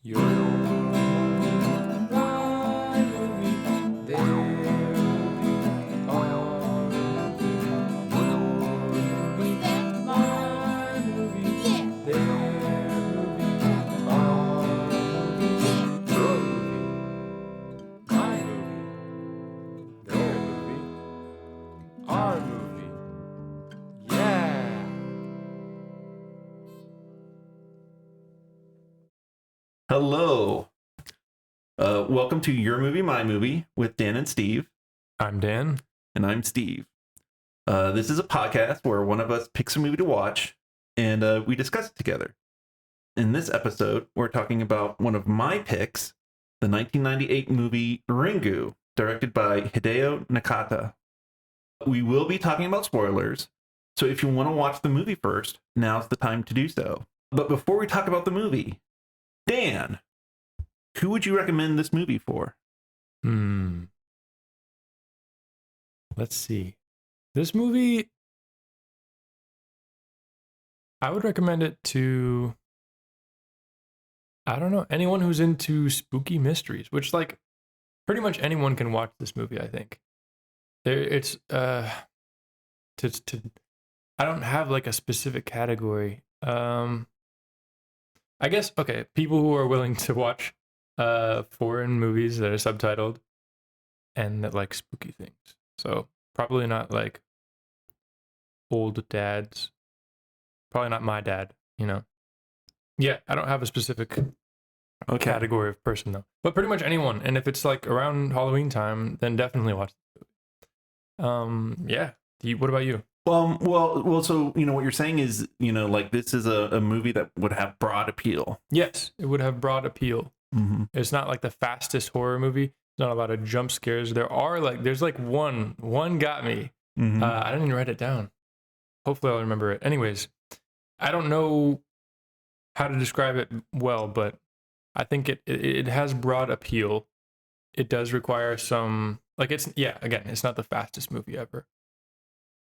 Your movie, my movie, their movie, our movie. Your movie, my movie, their movie, our movie. Your movie, my movie, their movie, our movie. Yeah! Hello. Welcome to Your Movie, My Movie with Dan and Steve. I'm Dan. And I'm Steve. This is a podcast where one of us picks a movie to watch and we discuss it together. In this episode, we're talking about one of my picks, the 1998 movie Ringu, directed by Hideo Nakata. We will be talking about spoilers, so if you want to watch the movie first, now's the time to do so. But before we talk about the movie, Dan, who would you recommend this movie for? Let's see. This movie, I would recommend it to, I don't know, anyone who's into spooky mysteries, which, like, pretty much anyone can watch this movie, I think. It's, I don't have, like, a specific category. I guess, okay, people who are willing to watch foreign movies that are subtitled and that like spooky things. So probably not like old dads. Probably not my dad, you know. Yeah, I don't have a specific category of person though. But pretty much anyone. And if it's like around Halloween time, then definitely watch the movie. Yeah. What about you? Well, so, you know, what you're saying is, you know, like this is a movie that would have broad appeal. Yes, it would have broad appeal. Mm-hmm. It's not like the fastest horror movie. There's not a lot of jump scares. There's like one got me. Mm-hmm. I didn't even write it down. Hopefully I'll remember it. Anyways, I don't know how to describe it well, but I think it has broad appeal. It does require some, like, it's not the fastest movie ever.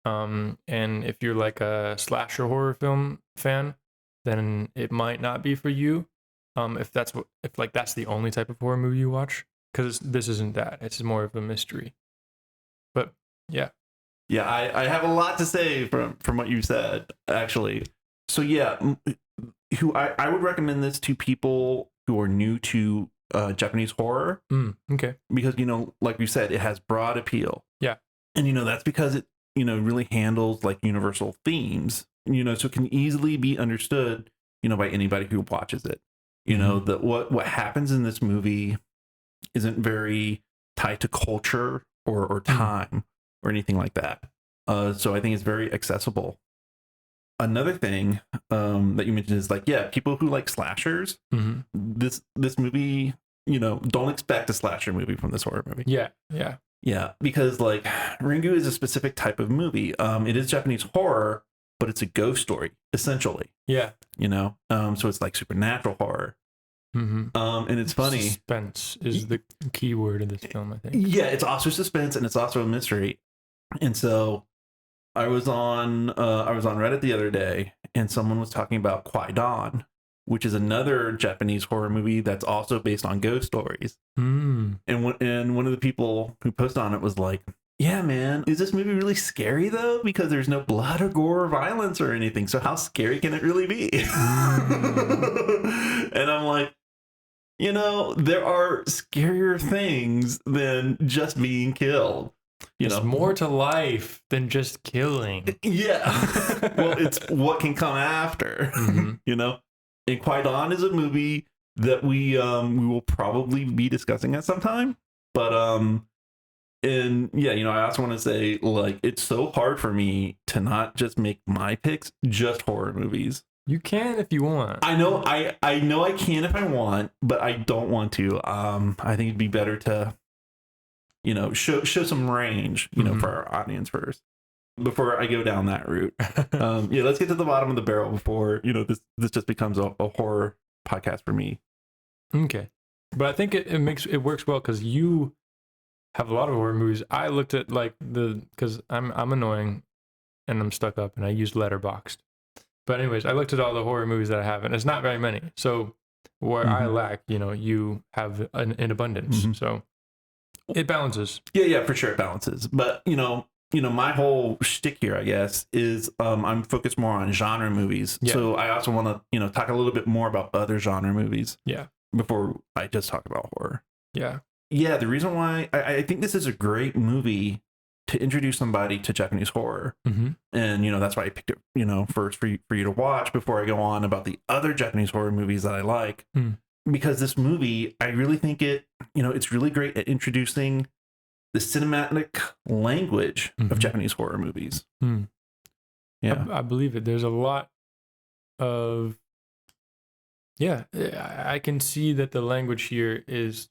And if you're like a slasher horror film fan, then it might not be for you. If that's the only type of horror movie you watch, because this isn't that. It's more of a mystery. But yeah. Yeah, I have a lot to say from what you said, actually. So yeah, I would recommend this to people who are new to Japanese horror. Okay. Because, you know, like you said, it has broad appeal. Yeah. And, you know, that's because it, you know, really handles like universal themes, you know, so it can easily be understood, you know, by anybody who watches it. You know, that what happens in this movie isn't very tied to culture or time or anything like that. So I think it's very accessible. Another thing that you mentioned is like, yeah, people who like slashers, this movie, you know, don't expect a slasher movie from this horror movie. Yeah, because like Ringu is a specific type of movie. It is Japanese horror, but it's a ghost story essentially. Yeah, you know, so it's like supernatural horror. And it's funny. Suspense is the key word in this film, I think. Yeah, it's also suspense and it's also a mystery. And so I was on Reddit the other day, and someone was talking about Kwai-Dan, which is another Japanese horror movie that's also based on ghost stories. And one of the people who posted on it was like, yeah, man, is this movie really scary though? Because there's no blood or gore or violence or anything. So how scary can it really be? And I'm like, you know, there are scarier things than just being killed. There's more to life than just killing. Yeah. Well, it's what can come after, you know? And Kwai-Dan is a movie that we will probably be discussing at some time. But and yeah, you know, I also want to say, like, it's so hard for me to not just make my picks just horror movies. You can if you want. I know I can if I want, but I don't want to. I think it'd be better to, you know, show some range, you know, for our audience first before I go down that route. Yeah, let's get to the bottom of the barrel before, you know, this just becomes a horror podcast for me. Okay, but I think it works well because you have a lot of horror movies. I looked at like because I'm annoying and I'm stuck up and I use Letterboxd. But anyways, I looked at all the horror movies that I have, and it's not very many. So where I lack, you have in abundance. So it balances. Yeah, for sure it balances. But my whole shtick here, I guess, is I'm focused more on genre movies. Yeah. So I also want to talk a little bit more about other genre movies. Yeah. Before I just talk about horror. Yeah. Yeah, the reason why I think this is a great movie to introduce somebody to Japanese horror. And that's why I picked it first for you to watch before I go on about the other Japanese horror movies that I like. Because this movie, I really think it's really great at introducing the cinematic language of Japanese horror movies. Yeah, I believe it. There's a lot of I can see that the language here is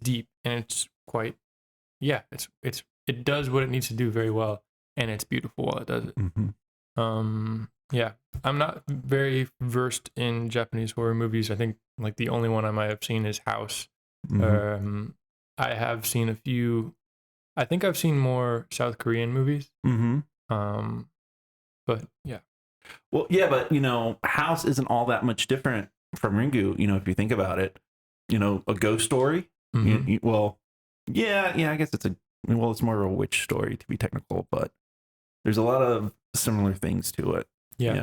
deep, and it's quite it does what it needs to do very well, and it's beautiful while it does it. I'm not very versed in Japanese horror movies. I think like the only one I might have seen is House. I have seen a few. I think I've seen more South Korean movies. But yeah. Well, yeah, but House isn't all that much different from Ringu. If you think about it, a ghost story. Well, yeah, I guess it's it's more of a witch story to be technical, but there's a lot of similar things to it. Yeah.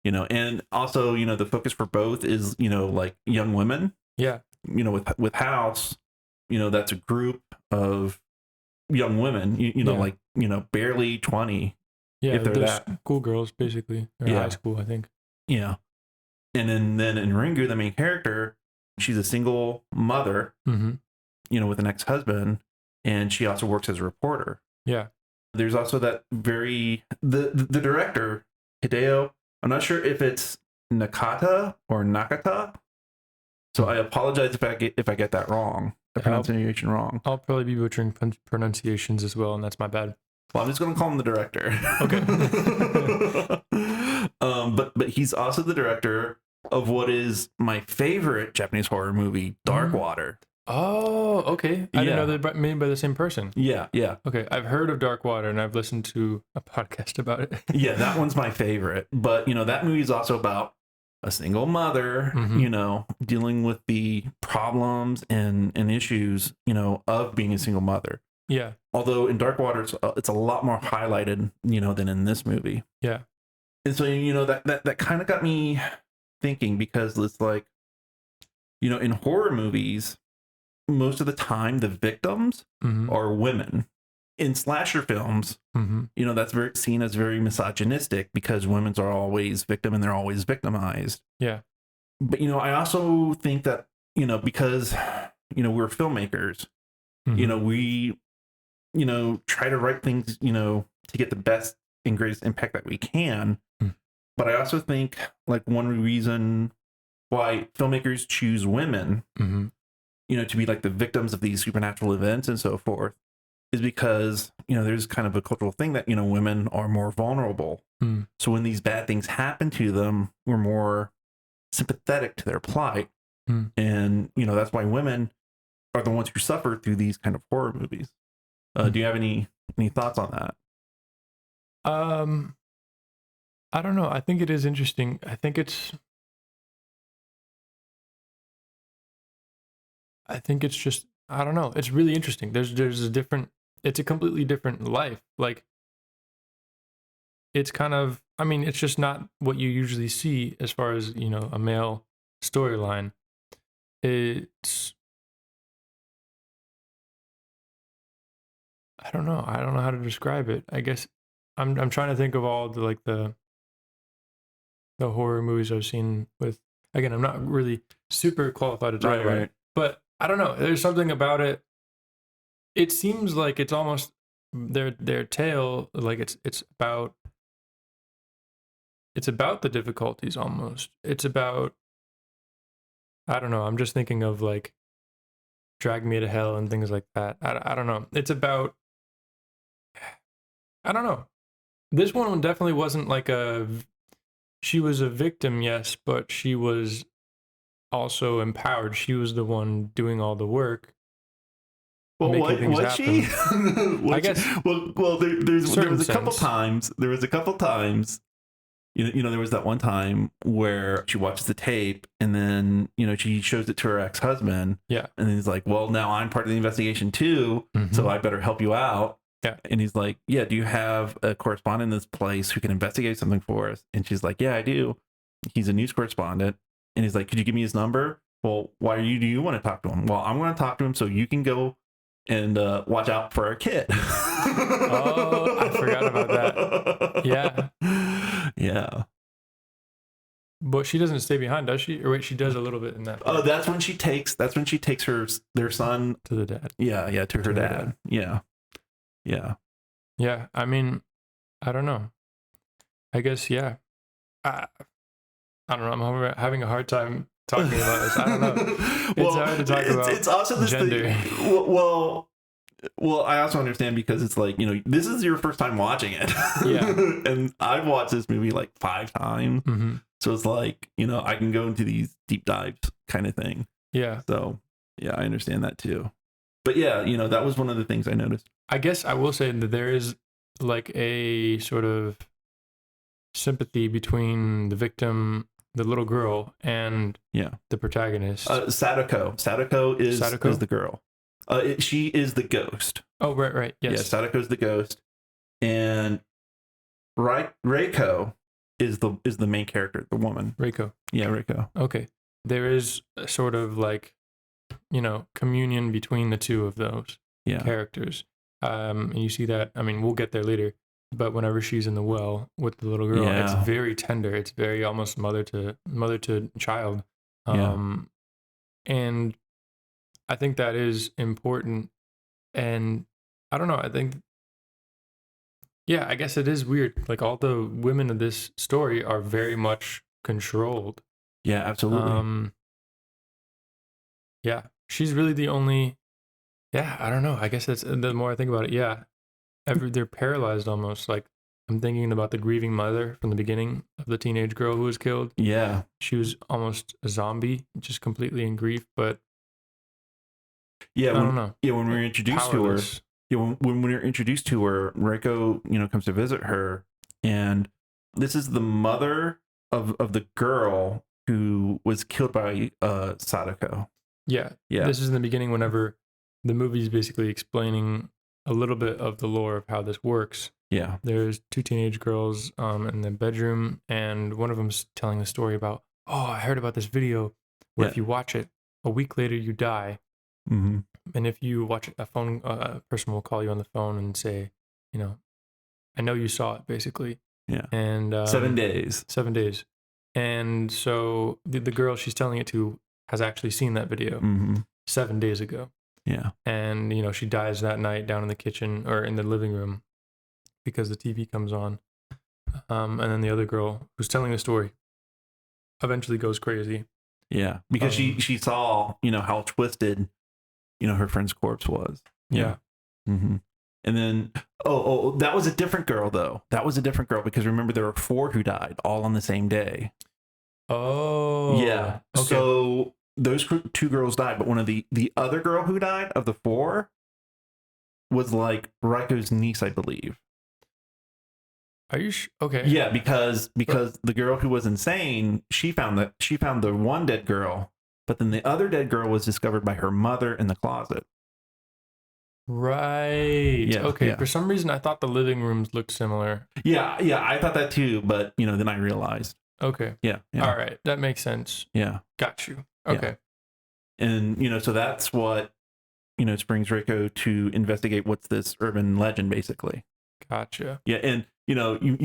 And also, the focus for both is, like young women. Yeah. With House, that's a group of young women, like, barely 20. Yeah, if they're that. Schoolgirls, basically. They're high school, I think. Yeah. And then in Ringu, the main character, she's a single mother, with an ex-husband, and she also works as a reporter. Yeah. There's also that the director, Hideo, I'm not sure if it's Nakata or Nakata. So I apologize if I get that wrong, the pronunciation wrong. I'll probably be butchering pronunciations as well, and that's my bad. Well, I'm just going to call him the director. Okay. But he's also the director of what is my favorite Japanese horror movie, Dark Water. Oh, okay. I didn't know they're made by the same person. Yeah. Okay, I've heard of Dark Water, and I've listened to a podcast about it. Yeah, that one's my favorite. But, that movie is also about a single mother, dealing with the problems and issues, of being a single mother. Yeah. Although in Dark Water, it's a lot more highlighted, than in this movie. Yeah. And so, that kind of got me thinking, because it's like, in horror movies, most of the time the victims are women. In slasher films, that's very seen as very misogynistic, because women are always victim and they're always victimized. Yeah. But, I also think that, because, we're filmmakers, we, try to write things, to get the best and greatest impact that we can. But I also think, like, one reason why filmmakers choose women, to be like the victims of these supernatural events and so forth, is because, there's kind of a cultural thing that, women are more vulnerable. So when these bad things happen to them, we're more sympathetic to their plight. And, that's why women are the ones who suffer through these kind of horror movies. Do you have any thoughts on that? I don't know. I think it is interesting. I think it's just, I don't know. It's really interesting. It's a completely different life. Like, it's kind of, it's just not what you usually see as far as, a male storyline. I don't know how to describe it. I guess I'm trying to think of all the horror movies I've seen with, again, I'm not really super qualified to talk about it, but I don't know. There's something about it. It seems like it's almost their tale, like it's about the difficulties almost. It's about, I don't know. I'm just thinking of like Drag Me to Hell and things like that. I don't know. It's about, I don't know. This one definitely wasn't like she was a victim, yes, but she was also empowered. She was the one doing all the work. Well, was she? I guess. Well, there was a couple times. There was a couple times There was that one time where she watches the tape and then, she shows it to her ex-husband. Yeah. And then he's like, well, now I'm part of the investigation too. So I better help you out. Yeah. And he's like, yeah, do you have a correspondent in this place who can investigate something for us? And she's like, yeah, I do. He's a news correspondent. And he's like, could you give me his number? Well, why do you want to talk to him? Well, I'm going to talk to him so you can go and watch out for our kid. Oh, I forgot about that. Yeah. Yeah. But she doesn't stay behind, does she? Or wait, she does a little bit in that. Oh, that's when she takes their son to the dad. Yeah, to her dad. Yeah. Yeah. Yeah. I mean, I don't know. I guess, yeah. I don't know. I'm having a hard time talking about this. I don't know. It's hard to talk about. It's also this gender. Well, I also understand because it's like, this is your first time watching it. Yeah. And I've watched this movie like 5 times. Mm-hmm. So it's like, I can go into these deep dives kind of thing. Yeah. So, yeah, I understand that too. But yeah, that was one of the things I noticed. I guess I will say that there is like a sort of sympathy between the victim, the little girl, and the protagonist. Sadako is the girl. She is the ghost. Oh, right. Yes. Yeah, Sadako's the ghost. And Reiko is the main character, the woman. Reiko. Yeah, Reiko. Okay. There is a sort of like, communion between the two of those characters. And you see that, I mean, we'll get there later, but whenever she's in the well with the little girl, it's very tender. It's very almost mother to child. And I think that is important. And I don't know, I think, I guess it is weird. Like all the women of this story are very much controlled. Yeah, absolutely. She's really the only, I don't know. I guess that's the more I think about it. They're paralyzed almost. Like I'm thinking about the grieving mother from the beginning of the teenage girl who was killed. Yeah. She was almost a zombie, just completely in grief, but I don't know. Yeah, when we were introduced Powerless. to her, when we were introduced to her, Reiko, comes to visit her, and this is the mother of the girl who was killed by Sadako. Yeah. This is in the beginning whenever the movie's basically explaining a little bit of the lore of how this works. Yeah. There's 2 teenage girls in the bedroom, and one of them's telling the story about, I heard about this video where if you watch it, a week later you die. Mm-hmm. And if you watch it, a person will call you on the phone and say, I know you saw it, basically. Yeah. And 7 days. 7 days. And so the girl she's telling it to has actually seen that video 7 days ago. Yeah. And, she dies that night down in the kitchen or in the living room because the TV comes on. And then the other girl who's telling the story eventually goes crazy. Yeah. Because she saw, how twisted, her friend's corpse was. Yeah. Mm-hmm. And then, that was a different girl, though. That was a different girl because remember, there were 4 who died all on the same day. Oh. Yeah. Okay. So those 2 girls died, but one of the other girl who died of the 4 was like Raiko's niece, I believe. Are you okay? Yeah, because the girl who was insane, she found the one dead girl, but then the other dead girl was discovered by her mother in the closet. Right. Yeah. Okay. Yeah. For some reason, I thought the living rooms looked similar. Yeah. I thought that too, but then I realized. Okay. Yeah. All right. That makes sense. Yeah. Got you. Okay. Yeah. And so that's what springs Reiko to investigate what's this urban legend, basically. Gotcha. Yeah, and you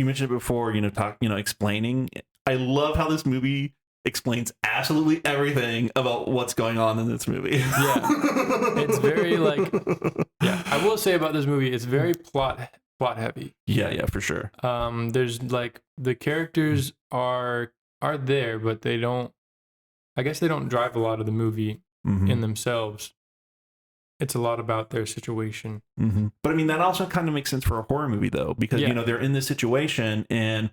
mentioned it before. Explaining. I love how this movie explains absolutely everything about what's going on in this movie. Yeah, it's very I will say about this movie, it's very plot heavy. Yeah, for sure. There's like the characters are there, but they don't. I guess they don't drive a lot of the movie in themselves. It's a lot about their situation. Mm-hmm. But I mean, that also kind of makes sense for a horror movie, though, because they're in this situation, and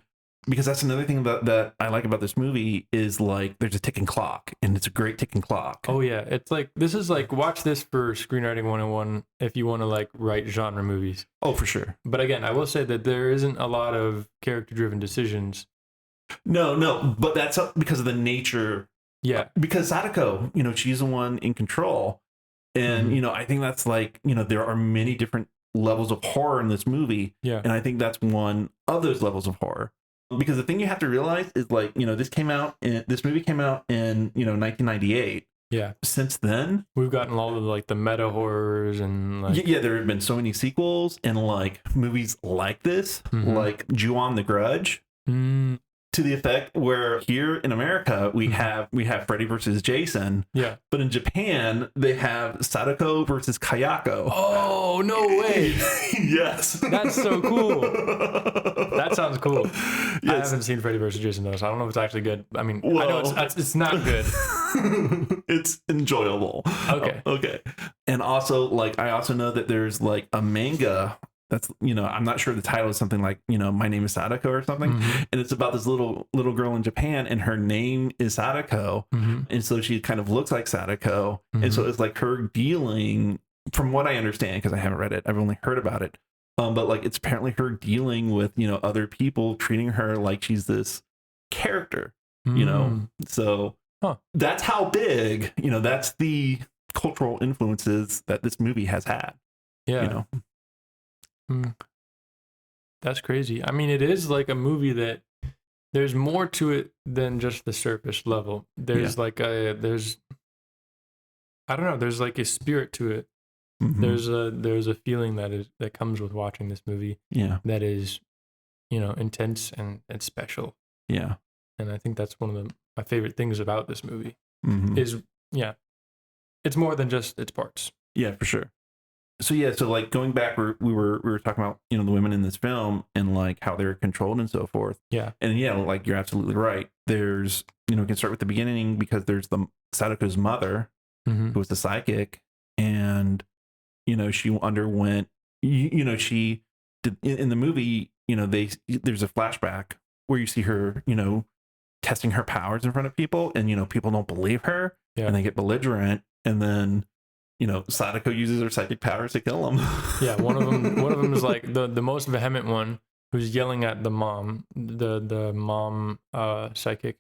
because that's another thing that I like about this movie is like there's a ticking clock, and it's a great ticking clock. Oh yeah, it's like this is like watch this for screenwriting 101 if you want to like write genre movies. Oh, for sure. But again, I will say that there isn't a lot of character-driven decisions No, but that's because of the nature. Yeah. Because Sadako, she's the one in control. And, Mhm. I think that's like, there are many different levels of horror in this movie. Yeah. And I think that's one of those levels of horror. Because the thing you have to realize is like, this movie came out in, 1998. Yeah. Since then, We've gotten all of like the meta horrors and like yeah, there have been so many sequels and like movies like this, like Ju-on the Grudge. Mm, To the effect where here in America we have Freddy versus Jason, yeah. but in Japan they have Sadako versus Kayako. Oh, no way. Yes. That's so cool. That sounds cool. Yes. I haven't seen Freddy vs. Jason though, so I don't know if it's actually good. I mean, I know Well, it's not good. It's enjoyable. Okay. Okay. And also, like, I also know that there's like a manga that's, I'm not sure the title is something like, My Name is Sadako or something. And it's about this little girl in Japan and her name is Sadako. And so she kind of looks like Sadako. And so it's like her dealing, from what I understand, because I haven't read it, I've only heard about it. But like it's apparently her dealing with, other people treating her like she's this character, So that's how big, that's the cultural influences that this movie has had. Yeah. That's crazy. I mean, it is like a movie that there's more to it than just the surface level. There's like I don't know, there's like a spirit to it. There's a feeling that comes with watching this movie. Yeah. That is, intense and special. Yeah. And I think that's one of my favorite things about this movie is, it's more than just its parts. Yeah, for sure. So like going back, we were talking about, the women in this film and like how they're controlled and so forth. Yeah. And like you're absolutely right. There's, we can start with the beginning because there's the Sadako's mother who was the psychic, and, she underwent, she did in the movie, there's a flashback where you see her, testing her powers in front of people, and, people don't believe her and they get belligerent, and then, Sadako uses her psychic powers to kill him. Yeah, one of them is like the most vehement one, who's yelling at the mom, the mom psychic.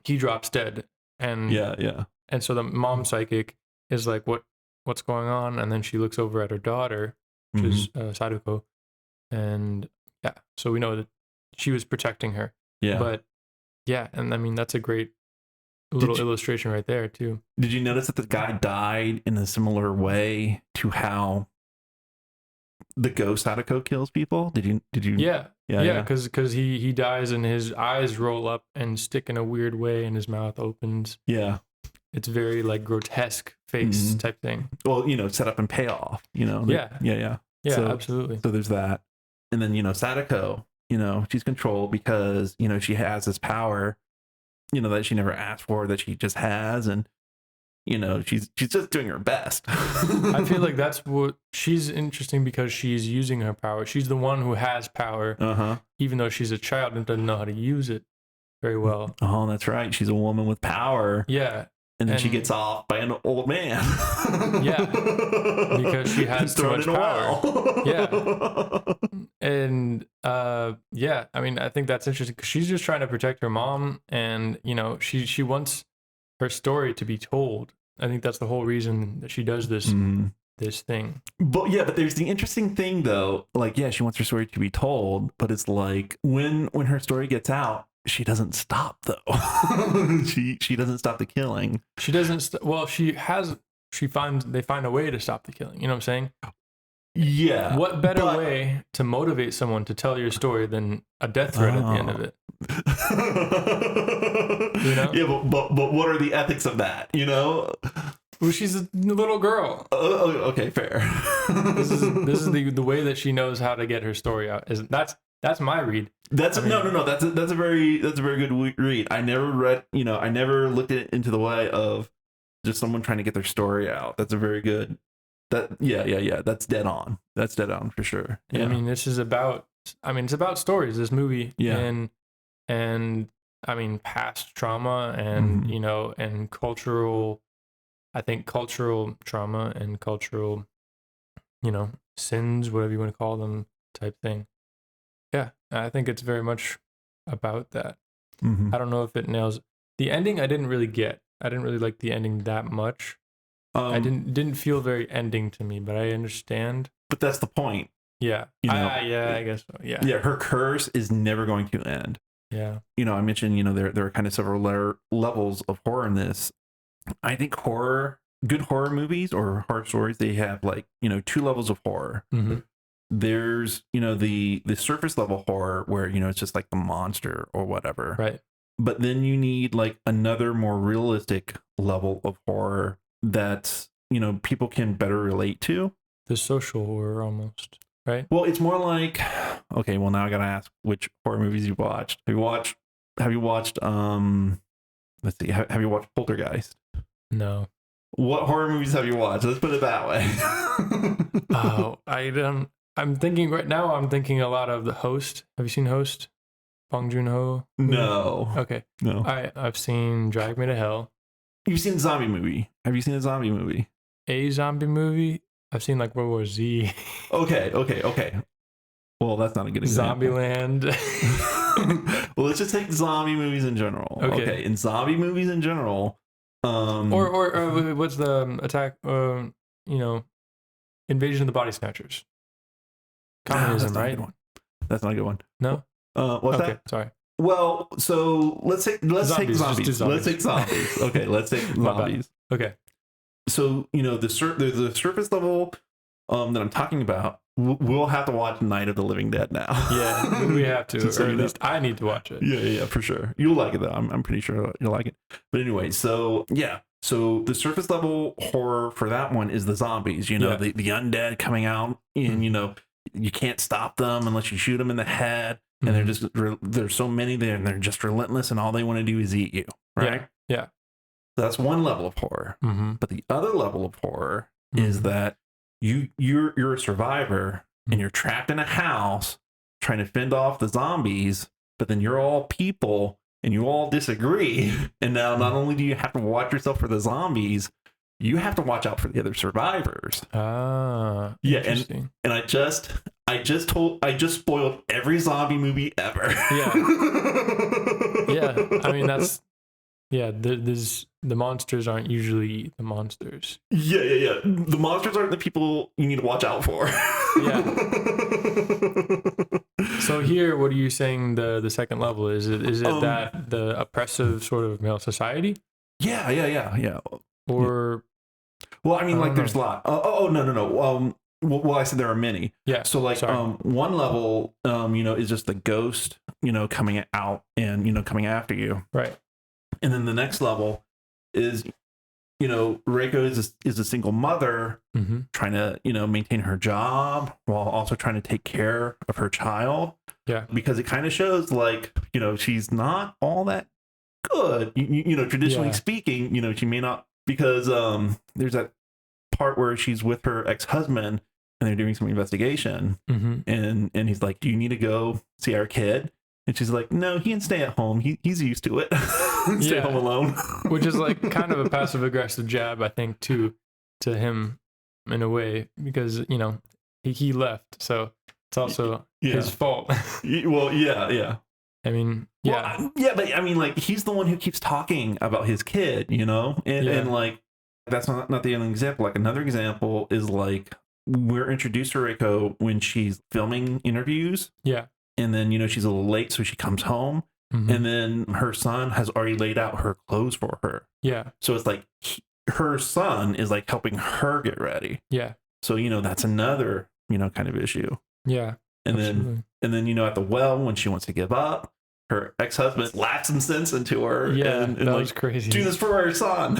He drops dead, and and so the mom psychic is like, what's going on? And then she looks over at her daughter, which is Sadako, and so we know that she was protecting her. But and I mean that's a great little illustration right there too. Did you notice that the guy died in a similar way to how the ghost Sadako kills people? Did you? Yeah. Because he dies and his eyes roll up and stick in a weird way, and his mouth opens. Yeah, it's very like grotesque face type thing. Well, set up and payoff. Yeah, so, absolutely. So there's that, and then Sadako, she's controlled because she has this power, that she never asked for, that she just has, and she's just doing her best. I feel like that's what she's interesting, because she's using her power. She's the one who has power, even though she's a child and doesn't know how to use it very well. Oh, that's right. She's a woman with power. Yeah. And then she gets off by an old man. Yeah. Because she has too much power. Yeah. And I mean, I think that's interesting because she's just trying to protect her mom, and she wants her story to be told. I think that's the whole reason that she does this this thing. But there's the interesting thing though. Like, she wants her story to be told, but it's like when her story gets out, she doesn't stop though. she doesn't stop the killing. She doesn't. They find a way to stop the killing. You know what I'm saying? Yeah. What better way to motivate someone to tell your story than a death threat at the end of it? Yeah, but what are the ethics of that? Well, she's a little girl. Okay, fair. This is the way that she knows how to get her story out. That's my read. No. That's a very good read. I never read. I never looked at it into the way of just someone trying to get their story out. That's a very good. That's dead on. That's dead on for sure. Yeah. I mean, it's about stories. This movie. Yeah. And I mean, past trauma and and cultural. I think cultural trauma and cultural, sins, whatever you want to call them, type thing. Yeah, I think it's very much about that. Mhm. I don't know if it nails the ending. I didn't really get. I didn't really like the ending that much. I didn't feel very ending to me, but I understand. But that's the point. Yeah. You know, I guess so. Yeah. yeah, her curse is never going to end. Yeah. You know, I mentioned, you know, there are kind of several levels of horror in this. I think good horror movies or horror stories, they have like, you know, two levels of horror. Mm-hmm. There's, you know, the surface level horror where, you know, it's just like the monster or whatever. Right. But then you need like another more realistic level of horror that, you know, people can better relate to. The social horror almost. Right. Well, it's more like, okay, well now I gotta ask which horror movies you watched. Have you watched let's see, have you watched Poltergeist? No. What horror movies have you watched? Let's put it that way. Oh, I don't. I'm thinking right now. I'm thinking a lot of The Host. Have you seen Host? Bong Joon-ho. No. Okay. No. I've seen Drag Me to Hell. You've seen a zombie movie. Have you seen a zombie movie? A zombie movie. I've seen like World War Z. Okay. Well, that's not a good example. Zombieland. Well, let's just take zombie movies in general. Okay. In zombie movies in general, or what's the attack? You know, Invasion of the Body Snatchers. Communism, right? That's not a good one. No. What's okay, that? Sorry. Well, so let's take zombies. Let's take zombies. Okay, let's take zombies. Okay. So, you know, the surface level that I'm talking about, we'll have to watch Night of the Living Dead now. Yeah, we have to. Or at least I need to watch it. Yeah, for sure. You'll like it though. I'm pretty sure you'll like it. But anyway, so yeah. So the surface level horror for that one is the zombies, you know, the undead coming out and, you know, you can't stop them unless you shoot them in the head. And they're just, there's so many there and they're just relentless and all they want to do is eat you. Right. Yeah. So that's one level of horror. But the other level of horror is that you're a survivor and you're trapped in a house trying to fend off the zombies, but then you're all people and you all disagree. And now not only do you have to watch yourself for the zombies, you have to watch out for the other survivors. Ah, yeah, and I just spoiled every zombie movie ever. Yeah. I mean the monsters aren't usually the monsters. Yeah. The monsters aren't the people you need to watch out for. Yeah. So here, what are you saying the second level is? Is it that the oppressive sort of male society? Yeah. Or well, I mean, like there's a lot. No. Well, I said there are many. Yeah. So like one level, you know, is just the ghost, you know, coming out and, you know, coming after you. Right. And then the next level is, you know, Reiko is a single mother trying to, you know, maintain her job while also trying to take care of her child. Yeah. Because it kind of shows like, you know, she's not all that good. You know, traditionally speaking, you know, she may not, because there's that part where she's with her ex-husband and they're doing some investigation and he's like, do you need to go see our kid? And she's like, no, he can stay at home. He's used to it. Stay home alone. Which is like kind of a passive aggressive jab, I think, to him in a way, because, you know, he left. So it's also his fault. Well, yeah. I mean, well, but I mean, like, he's the one who keeps talking about his kid, you know? And like, that's not the only example. Like, another example is like, we're introduced to Reiko when she's filming interviews. Yeah. And then, you know, she's a little late, so she comes home. And then her son has already laid out her clothes for her. Yeah. So it's like her son is like helping her get ready. Yeah. So, you know, that's another, you know, kind of issue. Yeah. And then, you know, at the well, when she wants to give up, her ex-husband slaps some sense into her. Yeah. And that like, was crazy. Do this for our son.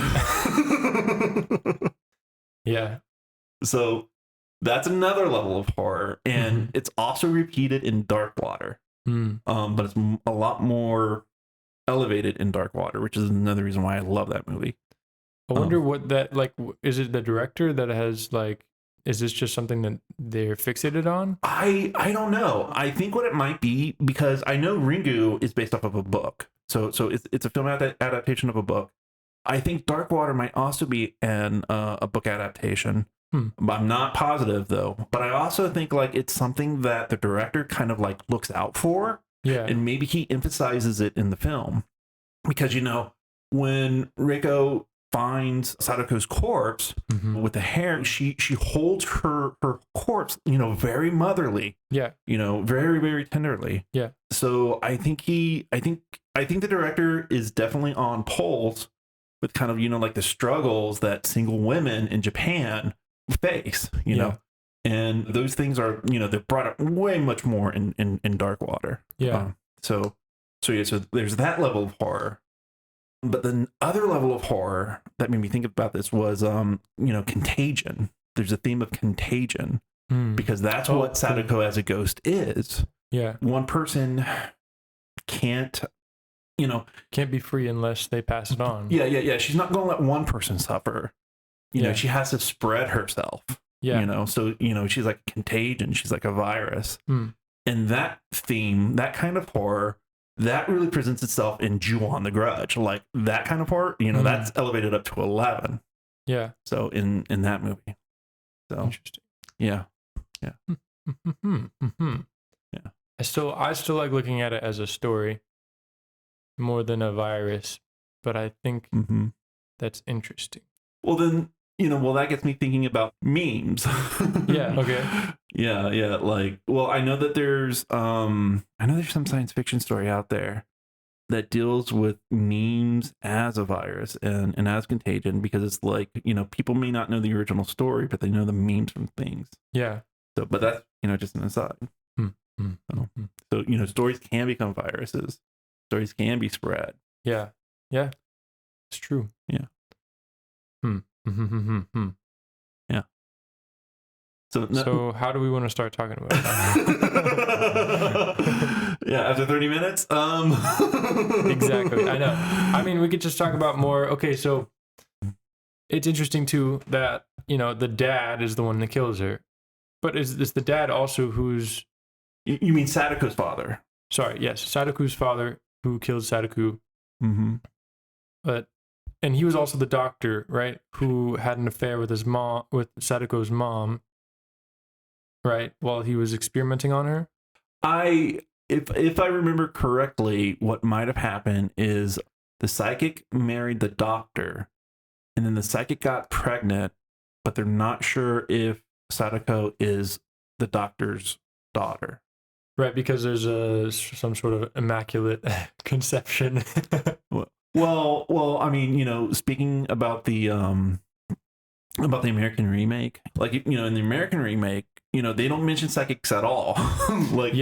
Yeah. So that's another level of horror. And it's also repeated in Dark Water. But it's a lot more elevated in Dark Water, which is another reason why I love that movie. I wonder what that, like, is it the director that has, like, is this just something that they're fixated on? I don't know. I think what it might be, because I know Ringu is based off of a book. So it's a film adaptation of a book. I think Dark Water might also be a book adaptation. I'm not positive though, but I also think like it's something that the director kind of like looks out for. Yeah. And maybe he emphasizes it in the film because, when Reiko finds Sadako's corpse with the hair, she holds her corpse, very motherly. Yeah. Very, very tenderly. Yeah. So I think the director is definitely on pulse with kind of, like the struggles that single women in Japan face, know. And those things are, they're brought up way much more in Dark Water. Yeah. So there's that level of horror. But the other level of horror that made me think about this was, contagion. There's a theme of contagion because that's what Sadako as a ghost is. Yeah. One person can't be free unless they pass it on. Yeah. She's not going to let one person suffer. She has to spread herself. Yeah. So, she's like contagion. She's like a virus. And that theme, that kind of horror, that really presents itself in Ju-on the Grudge. Like that kind of horror, that's elevated up to 11. Yeah. So in that movie. So interesting. Yeah. Yeah. Yeah. I still like looking at it as a story more than a virus, but I think that's interesting. Well, then, that gets me thinking about memes. Yeah. Okay. Yeah. Like, well, I know that there's some science fiction story out there that deals with memes as a virus and as contagion because it's like, people may not know the original story, but they know the memes from things. Yeah. So, but that's, just an aside. So, stories can become viruses. Stories can be spread. Yeah. Yeah. It's true. Yeah. Yeah. So how do we want to start talking about it? Yeah, after 30 minutes? Exactly. I know. I mean, we could just talk about more. Okay, so it's interesting too that, the dad is the one that kills her. But is the dad also who's... You mean Sadako's father? Sorry, yes. Sadako's father who killed Sadako. And he was also the doctor, right? Who had an affair with his mom, with Sadako's mom, right? While he was experimenting on her. If I remember correctly, what might have happened is the psychic married the doctor, and then the psychic got pregnant, but they're not sure if Sadako is the doctor's daughter. Right, because there's some sort of immaculate conception. Well, I mean, speaking about the American remake, like, in the American remake, they don't mention psychics at all. Like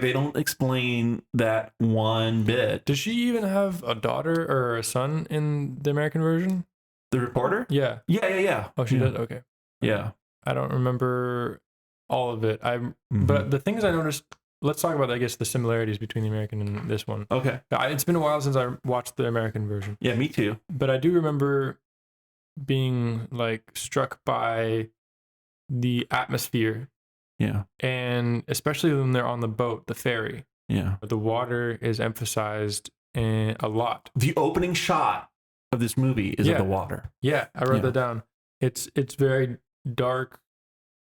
they don't explain that one bit. Does she even have a daughter or a son in the American version? The reporter? Yeah. Yeah. Oh, she does? Okay. Yeah. I don't remember all of it. But the things I noticed, let's talk about, I guess, the similarities between the American and this one. Okay. It's been a while since I watched the American version. Yeah, me too. But I do remember being like struck by the atmosphere. Yeah. And especially when they're on the boat, the ferry. Yeah. The water is emphasized a lot. The opening shot of this movie is of the water. Yeah, I wrote that down. It's very dark,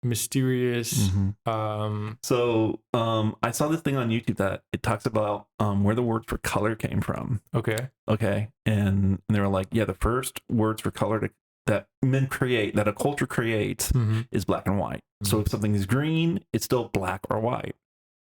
mysterious. So I saw this thing on YouTube that it talks about where the word for color came from. Okay. And they were like, the first words for color that men create, that a culture creates, is black and white. So if something is green, it's still black or white,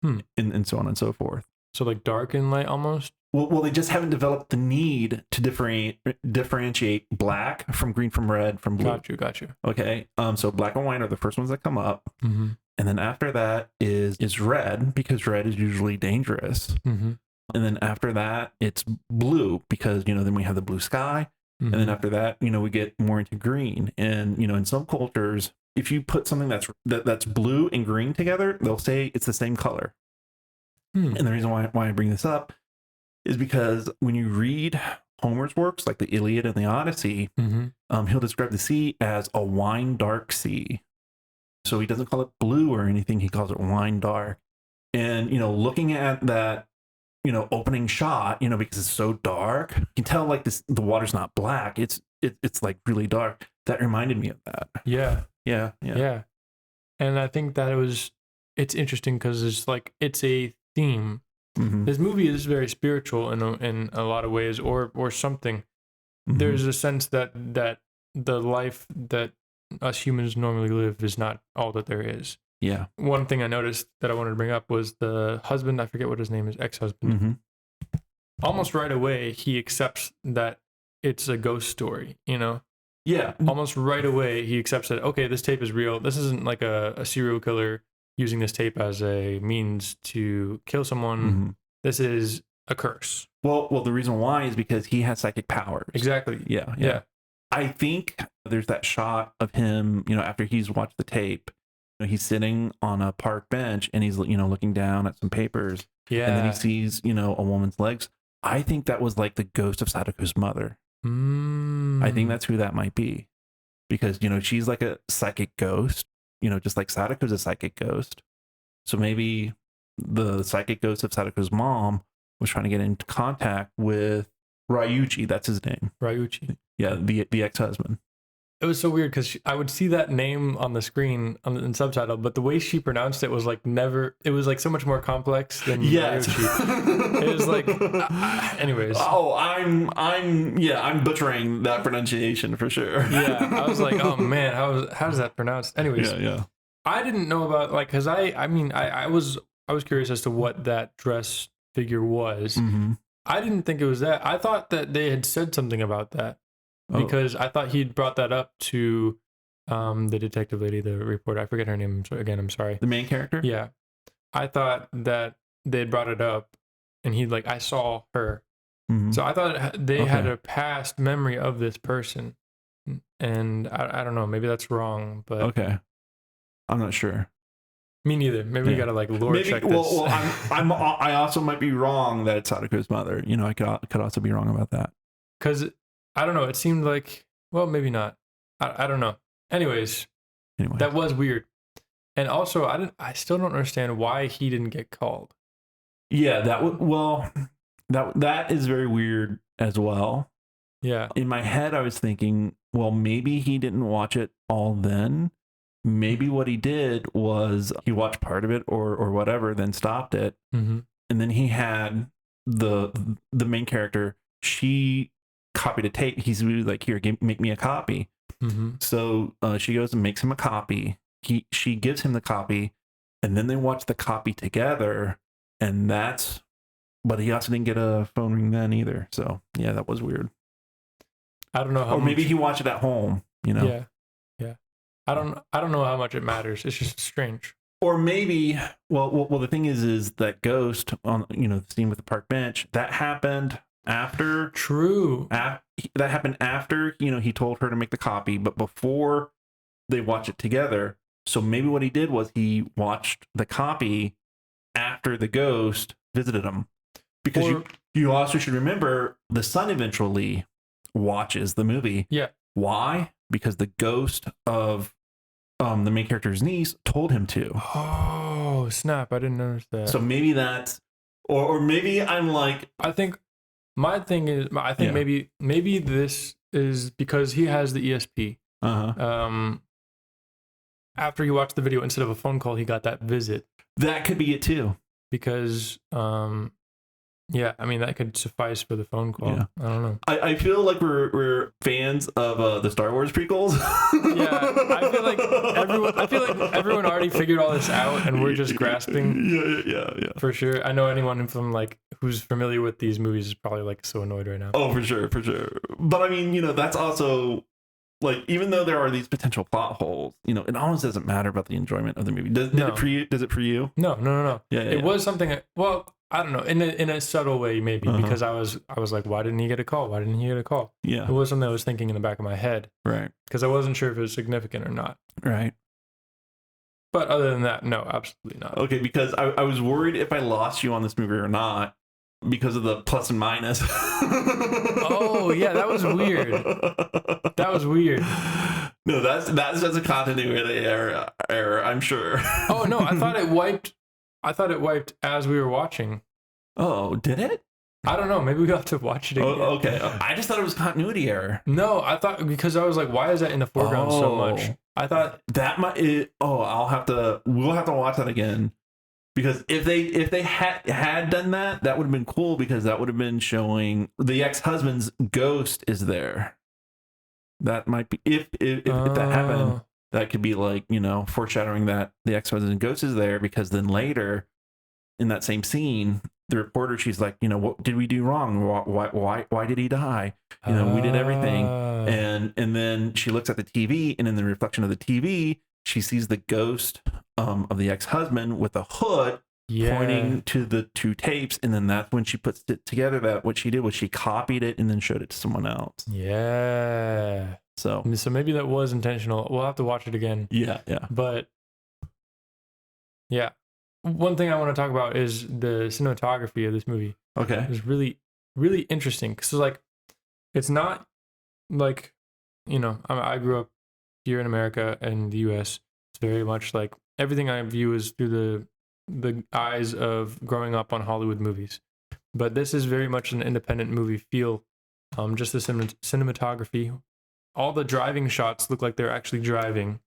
and so on and so forth. So like dark and light almost? Well, they just haven't developed the need to differentiate black from green, from red, from blue. Got you. Okay. So black and white are the first ones that come up. And then after that is red, because red is usually dangerous. And then after that, it's blue, because, then we have the blue sky. And then after that, we get more into green. And, in some cultures, if you put something that's blue and green together, they'll say it's the same color. And the reason why I bring this up is because when you read Homer's works, like the Iliad and the Odyssey, he'll describe the sea as a wine dark sea. So he doesn't call it blue or anything. He calls it wine dark. And, looking at that, opening shot, because it's so dark, you can tell like the water's not black. It's like really dark. That reminded me of that. Yeah. Yeah. And I think that it's interesting because it's a theme This movie is very spiritual in a lot of ways, or something. Mhm. There's a sense that the life that us humans normally live is not all that there is. Yeah. One thing I noticed that I wanted to bring up was the husband, I forget what his name is, ex-husband. Mm-hmm. Almost right away, he accepts that it's a ghost story, you know? Yeah. Almost right away, he accepts that, okay, this tape is real. This isn't like a serial killer using this tape as a means to kill someone. Mm-hmm. This is a curse. Well, the reason why is because he has psychic powers. Exactly. Yeah. I think there's that shot of him, after he's watched the tape, he's sitting on a park bench and he's, looking down at some papers. Yeah. And then he sees, a woman's legs. I think that was like the ghost of Sadako's mother. I think that's who that might be. Because, she's like a psychic ghost, just like Sadako's a psychic ghost. So maybe the psychic ghost of Sadako's mom was trying to get into contact with Ryuichi. That's his name. Ryuichi. Yeah, the ex-husband. It was so weird because I would see that name on the screen in subtitle, but the way she pronounced it was like it was like so much more complex than Ryuichi. It was like, anyways. Oh, I'm butchering that pronunciation for sure. Yeah, I was like, oh man, how's that pronounced? Anyways, yeah. I didn't know about because I was curious as to what that dress figure was. Mm-hmm. I didn't think it was that. I thought that they had said something about that. Because I thought he'd brought that up to the detective lady, the reporter. I forget her name again. I'm sorry. The main character? Yeah. I thought that they had brought it up and he'd like, I saw her. Mm-hmm. So I thought they had a past memory of this person. And I don't know. Maybe that's wrong. But okay. I'm not sure. Me neither. Maybe we got to like lore check this. Well, I also might be wrong that it's Sadako's mother. I could also be wrong about that. Because I don't know. It seemed like, well, maybe not. I don't know. Anyways, that was weird. And also, I still don't understand why he didn't get called. Yeah, that is very weird as well. Yeah. In my head, I was thinking, well, maybe he didn't watch it all then. Maybe what he did was he watched part of it or whatever, then stopped it. Mm-hmm. And then he had the main character, she copied a tape. He's really like, here, make me a copy. Mm-hmm. So she goes and makes him a copy. She gives him the copy, and then they watch the copy together. And but he also didn't get a phone ring then either. So yeah, that was weird. I don't know how. Or maybe he watched it at home. Yeah. I don't know how much it matters. It's just strange. Or maybe, well, the thing is that ghost on the scene with the park bench that happened after. True. That happened after he told her to make the copy, but before they watch it together. So maybe what he did was he watched the copy after the ghost visited him, because you also should remember the son eventually watches the movie. Yeah. Why? Because the ghost of the main character's niece told him to. Oh, snap. I didn't notice that. So maybe that's, or maybe I'm like, I think my thing is, maybe this is because he has the ESP. Uh-huh. After he watched the video, instead of a phone call, he got that visit. That could be it too. Because, yeah, I mean, that could suffice for the phone call. Yeah. I don't know. I feel like we're fans of the Star Wars prequels. Yeah, I feel like everyone already figured all this out, and we're just grasping. Yeah. For sure. I know anyone from who's familiar with these movies is probably like so annoyed right now. Oh, for sure. But I mean, that's also like, even though there are these potential plot holes, it almost doesn't matter about the enjoyment of the movie. Does it for you? No. Yeah. It was something. Well, I don't know, in a subtle way maybe, because I was like, why didn't he get a call? Yeah. It was something I was thinking in the back of my head. Right. Because I wasn't sure if it was significant or not. Right. But other than that, no, absolutely not. Okay, because I was worried if I lost you on this movie or not, because of the plus and minus. Oh, yeah, that was weird. No, that's just a continuity error, I'm sure. Oh, no, I thought it wiped as we were watching. Oh, did it? I don't know. Maybe we'll have to watch it again. Oh, okay. I just thought it was continuity error. No, I thought, because I was like, why is that in the foreground so much? I thought that might. We'll have to watch that again. Because if they had done that, that would have been cool, because that would have been showing the ex-husband's ghost is there. That might be, if that happened, that could be like, foreshadowing that the ex-husband's ghost is there, because then later in that same scene, the reporter, she's like, what did we do wrong? Why did he die? We did everything. And then she looks at the TV, and in the reflection of the TV, she sees the ghost of the ex-husband with a hood pointing to the two tapes. And then that's when she puts it together, that what she did was she copied it and then showed it to someone else. Yeah. So maybe that was intentional. We'll have to watch it again. Yeah. But yeah. One thing I want to talk about is the cinematography of this movie. Okay. It's really, really interesting. Because, like, it's not like, I grew up here in America and the US. It's very much like everything I view is through the eyes of growing up on Hollywood movies. But this is very much an independent movie feel. Just the cinematography. All the driving shots look like they're actually driving.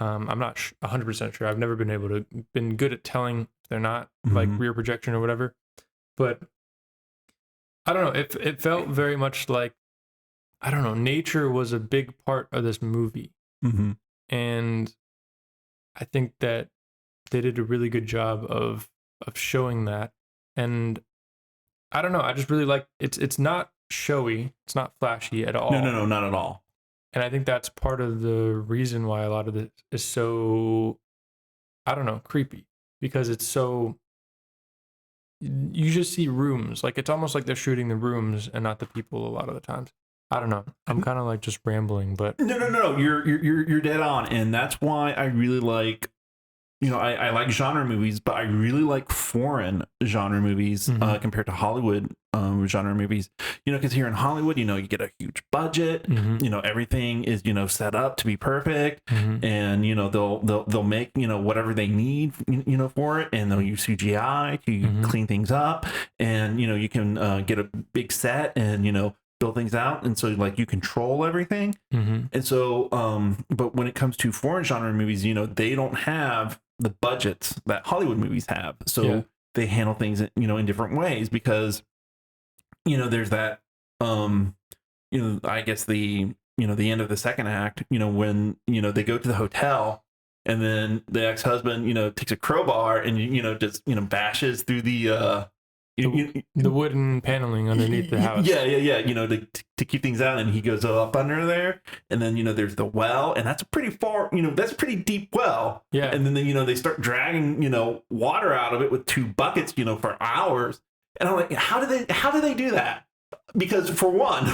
I'm not 100% sure. I've never been good at telling if they're not, like rear projection or whatever. But I don't know. It felt very much like, I don't know, nature was a big part of this movie. And I think that they did a really good job of showing that. And I don't know, I just really like it's not showy, it's not flashy at all. No, not at all. And I think that's part of the reason why a lot of this is so, I don't know, creepy, because it's so, you just see rooms. Like, it's almost like they're shooting the rooms and not the people a lot of the times. I don't know. I'm kind of like just rambling, but no. You're dead on, and that's why I really like. I like genre movies, but I really like foreign genre movies compared to Hollywood genre movies. Because here in Hollywood, you get a huge budget. Everything is set up to be perfect, and they'll make whatever they need for it, and they'll use CGI to clean things up, and you can get a big set and build things out, and so like you control everything. And so but when it comes to foreign genre movies, they don't have the budgets that Hollywood movies have, so they handle things in different ways, because there's that I guess the the end of the second act, when they go to the hotel, and then the ex-husband takes a crowbar and just bashes through the wooden paneling underneath the house. To keep things out, and he goes up under there, and then there's the well, and that's a pretty far, that's a pretty deep well. And then they start dragging water out of it with two buckets for hours, and I'm like, how do they do that? Because for one,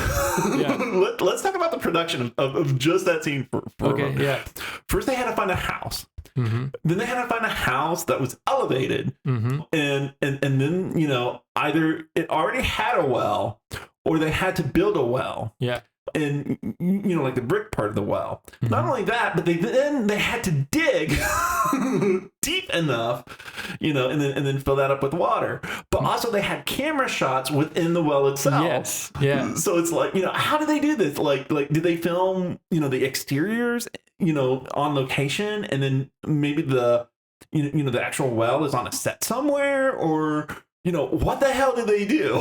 let's talk about the production of just that scene. First they had to find a house. Then they had to find a house that was elevated, and then either it already had a well, or they had to build a well. And like the brick part of the well. Not only that, but they had to dig deep enough, and then fill that up with water. But also they had camera shots within the well itself. So it's like, how do they do this? Like did they film the exteriors on location, and then maybe the the actual well is on a set somewhere, or what the hell did they do?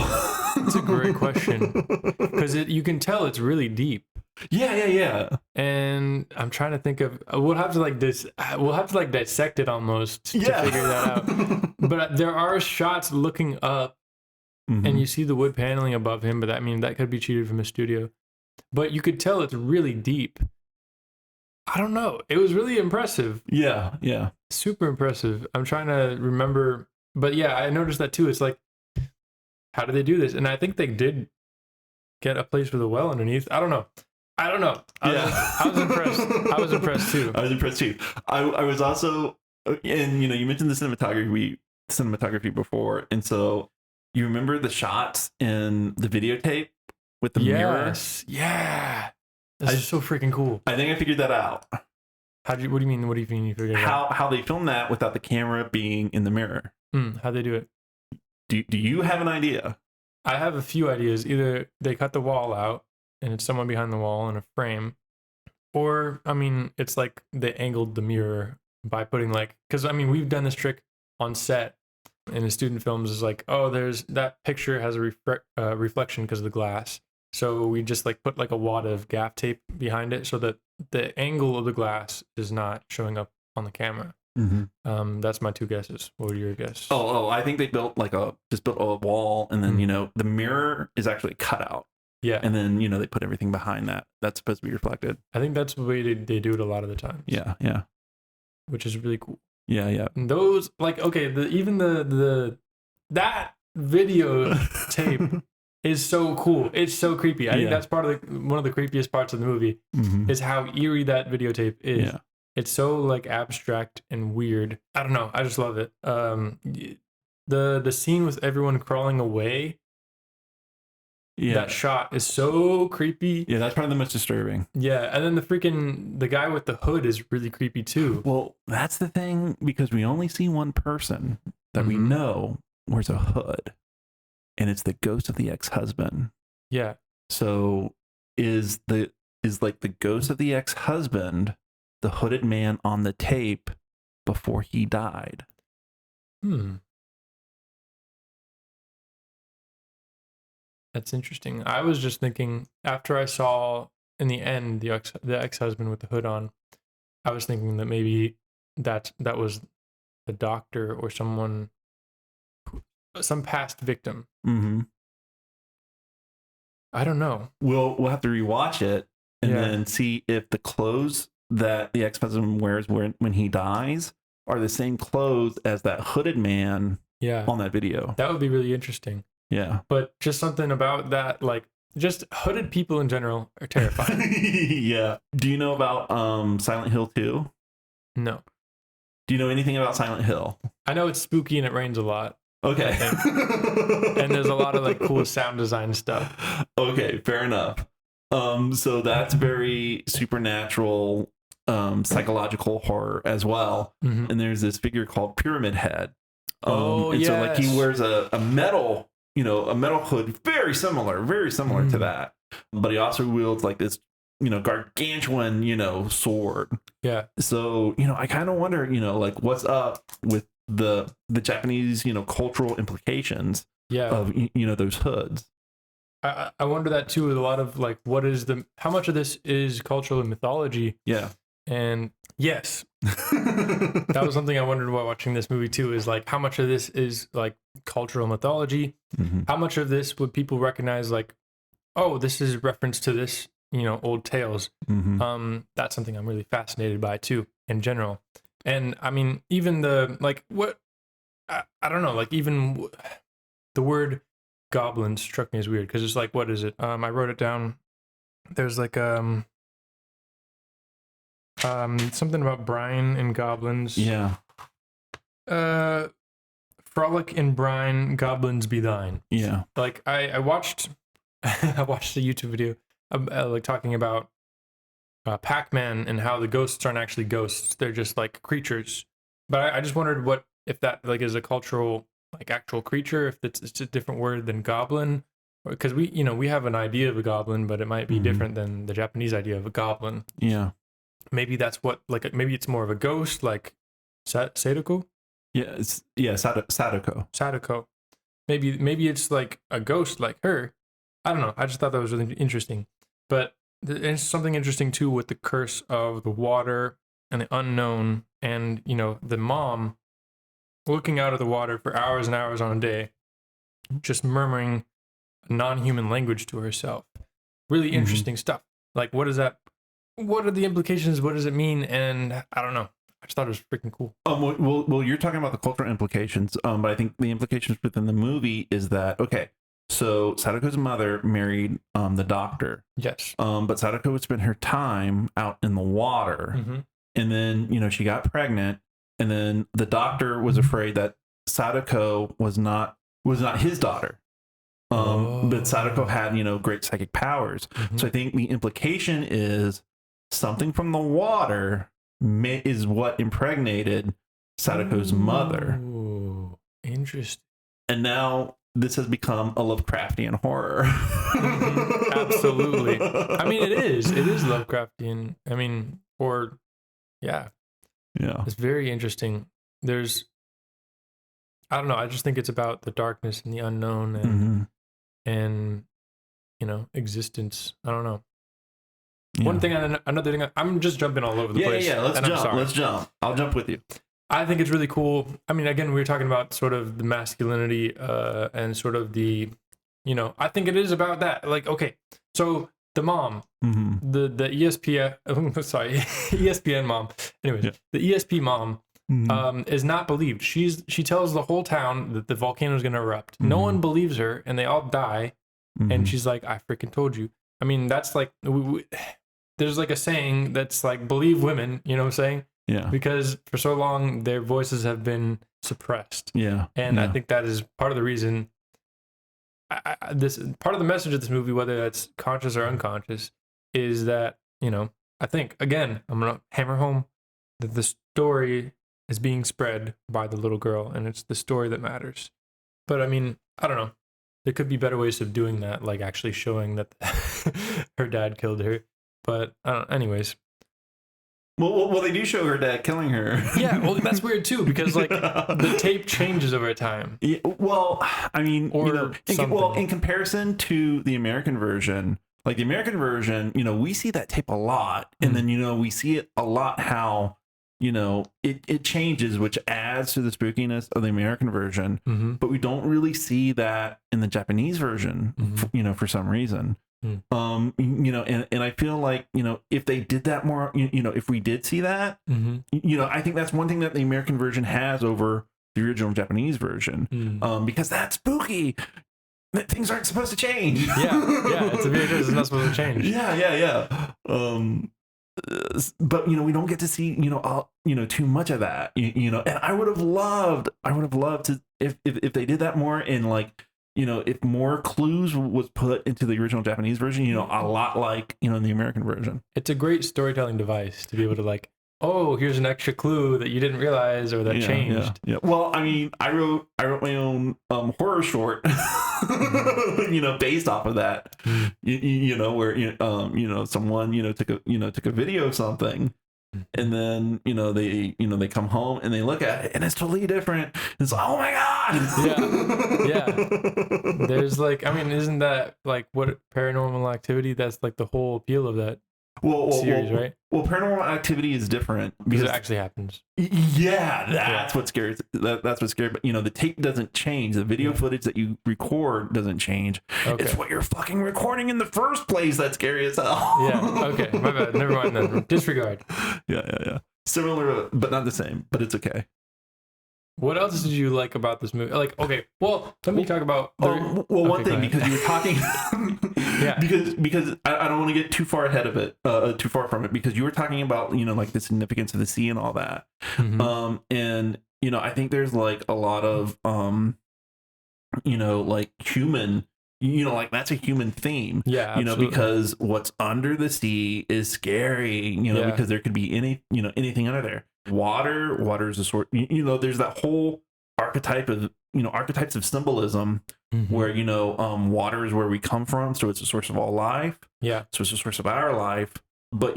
It's a great question, because you can tell it's really deep. Yeah. And I'm trying to think of, we'll have to dissect it almost to figure that out. But there are shots looking up, and you see the wood paneling above him, but that could be cheated from a studio. But you could tell it's really deep. I don't know. It was really impressive. Yeah. Super impressive. I'm trying to remember. But yeah, I noticed that too. It's like, how do they do this? And I think they did get a place with a well underneath. I don't know. I was impressed. I was impressed too. I was also, and you mentioned the cinematography before, and so you remember the shots in the videotape with the mirror? Yeah. This is so freaking cool. I think I figured that out. What do you mean you figured it out? How they filmed that without the camera being in the mirror. How'd they do it? Do you have an idea? I have a few ideas. Either they cut the wall out and it's someone behind the wall in a frame, or it's like they angled the mirror by putting because we've done this trick on set in the student films is like, oh, there's that picture has a reflection because of the glass. So we just like put like a wad of gaff tape behind it so that the angle of the glass is not showing up on the camera. That's my two guesses. What were your guess? I think they built a wall, and then the mirror is actually cut out. Yeah, and then they put everything behind that. That's supposed to be reflected. I think that's the way they do it a lot of the time. Yeah, which is really cool. Yeah. And those like even that video tape is so cool. It's so creepy. I think that's part of one of the creepiest parts of the movie is how eerie that videotape is. Yeah. It's so like abstract and weird. I don't know. I just love it. The scene with everyone crawling away. Yeah. That shot is so creepy. Yeah, that's probably the most disturbing. Yeah, and then the guy with the hood is really creepy too. Well, that's the thing, because we only see one person that we know wears a hood, and it's the ghost of the ex-husband. Yeah. So is like the ghost of the ex-husband the hooded man on the tape before he died? That's interesting. I was just thinking, after I saw in the end the ex-husband with the hood on, I was thinking that maybe that was the doctor or some past victim. I don't know. We'll have to rewatch it and then see if the clothes that the ex-husband wears when he dies are the same clothes as that hooded man on that video. That would be really interesting. Yeah. But just something about that, like, just hooded people in general are terrifying. Yeah. Do you know about Silent Hill 2? No. Do you know anything about Silent Hill? I know it's spooky and it rains a lot. Okay. And there's a lot of like cool sound design stuff. Okay, fair enough. So that's very supernatural, psychological horror as well. And there's this figure called Pyramid Head. So like he wears a metal, a metal hood, very similar to that. But he also wields like this, gargantuan, sword. Yeah. So, I kind of wonder, like what's up with the Japanese, cultural implications of, those hoods. I wonder that too, with a lot of like, how much of this is cultural and mythology? Yeah. And yes, that was something I wondered while watching this movie too, is like, how much of this is like cultural mythology? How much of this would people recognize like, oh, this is reference to this, old tales? That's something I'm really fascinated by too, in general. And I mean, even I don't know, like even the word goblin struck me as weird, because it's like, what is it? I wrote it down. There's like something about brine and goblins. Yeah. Frolic in brine, goblins be thine. Yeah. Like I watched I watched a YouTube video like talking about Pac-Man and how the ghosts aren't actually ghosts, they're just like creatures. But I just wondered if that like is a cultural like actual creature, if it's a different word than goblin, because we have an idea of a goblin, but it might be different than the Japanese idea of a goblin. Yeah. Maybe that's maybe it's more of a ghost, like Sadako. Yeah, Sadako. Sadako. Maybe it's like a ghost like her. I don't know. I just thought that was really interesting. But there's something interesting too with the curse of the water and the unknown, and the mom looking out of the water for hours and hours on a day, just murmuring a non-human language to herself. Really interesting stuff. Like, what is that? What are the implications? What does it mean? And I don't know. I just thought it was freaking cool. Well, you're talking about the cultural implications, but I think the implications within the movie is that, okay, so Sadako's mother married the doctor. Yes. But Sadako would spend her time out in the water, and then she got pregnant, and then the doctor was afraid that Sadako was not his daughter. But Sadako had great psychic powers. So I think the implication is something from the water is what impregnated Sadako's mother. Interesting. And now this has become a Lovecraftian horror. Absolutely. I mean, it is Lovecraftian. I mean, yeah. It's very interesting. There's I don't know. I just think it's about the darkness and the unknown Mhm. and existence. I don't know. Yeah. One thing and another thing. I'm just jumping all over the place. Yeah. Let's and I'm jump. sorry. Let's jump. I'll jump with you. I think it's really cool. I mean, again, we were talking about sort of the masculinity and sort of the, I think it is about that. Like, okay, so the mom, Mm-hmm. the ESPN, sorry, ESPN mom. Anyways, Yeah. the ESP mom Mm-hmm. is not believed. She tells the whole town that the volcano is going to erupt. No Mhm. one believes her, and they all die. Mhm. And she's like, "I freaking told you." I mean, that's like, there's like a saying that's like, "Believe women." You know what I'm saying? Yeah. Because for so long their voices have been suppressed, Yeah. and yeah. I think that is part of the reason. This part of the message of this movie, whether that's conscious or unconscious, is that I think again I'm gonna hammer home that the story is being spread by the little girl, and it's the story that matters. But I mean, I don't know. There could be better ways of doing that, like actually showing that her dad killed her. But anyways, Well, they do show her dad killing her. yeah. Well, that's weird too because like the tape changes over time. Yeah, well, I mean, Or something. in comparison to the American version, like the American version, we see that tape a lot, and then we see it a lot how it changes, which adds to the spookiness of the American version, Mm-hmm. but we don't really see that in the Japanese version, for some reason. And I feel like if they did that more, if we did see that, Mm-hmm. I think that's one thing that the American version has over the original Japanese version, because that's spooky. Things aren't supposed to change. Yeah. It's a VHS. It's not supposed to change. Yeah. But we don't get to see too much of that. And I would have loved to if they did that more, and like if more clues was put into the original Japanese version, a lot like in the American version. It's a great storytelling device to be able to like, oh, here's an extra clue that you didn't realize or that changed. Yeah. Well, I mean, I wrote my own horror short, based off of that. Where someone took a video of something, and then they come home and they look at it and it's totally different. It's like, oh my god. Yeah. There's like, I mean, isn't that like what Paranormal Activity? That's like the whole appeal of that series, right? Well, Paranormal Activity is different Because it actually happens. Yeah, that's what's scary. That's what's scary. But the tape doesn't change. The video footage that you record doesn't change. Okay. It's what you're fucking recording in the first place that's scary as hell. Yeah. Okay. My bad. Never mind then. Disregard. Yeah. Similar, but not the same. But it's okay. What else did you like about this movie? Like, okay, well, let me talk about. One thing, because you were talking. Yeah. Because I don't want to get too far ahead of it, too far from it, because you were talking about like the significance of the sea and all that. Mm-hmm. And I think there's like a lot of like human. Like that's a human theme. Yeah. Absolutely. Because what's under the sea is scary. Because there could be anything under there. Water is a sort. There's that whole archetype of archetypes of symbolism, where water is where we come from, so it's a source of all life. Yeah. So it's a source of our life. But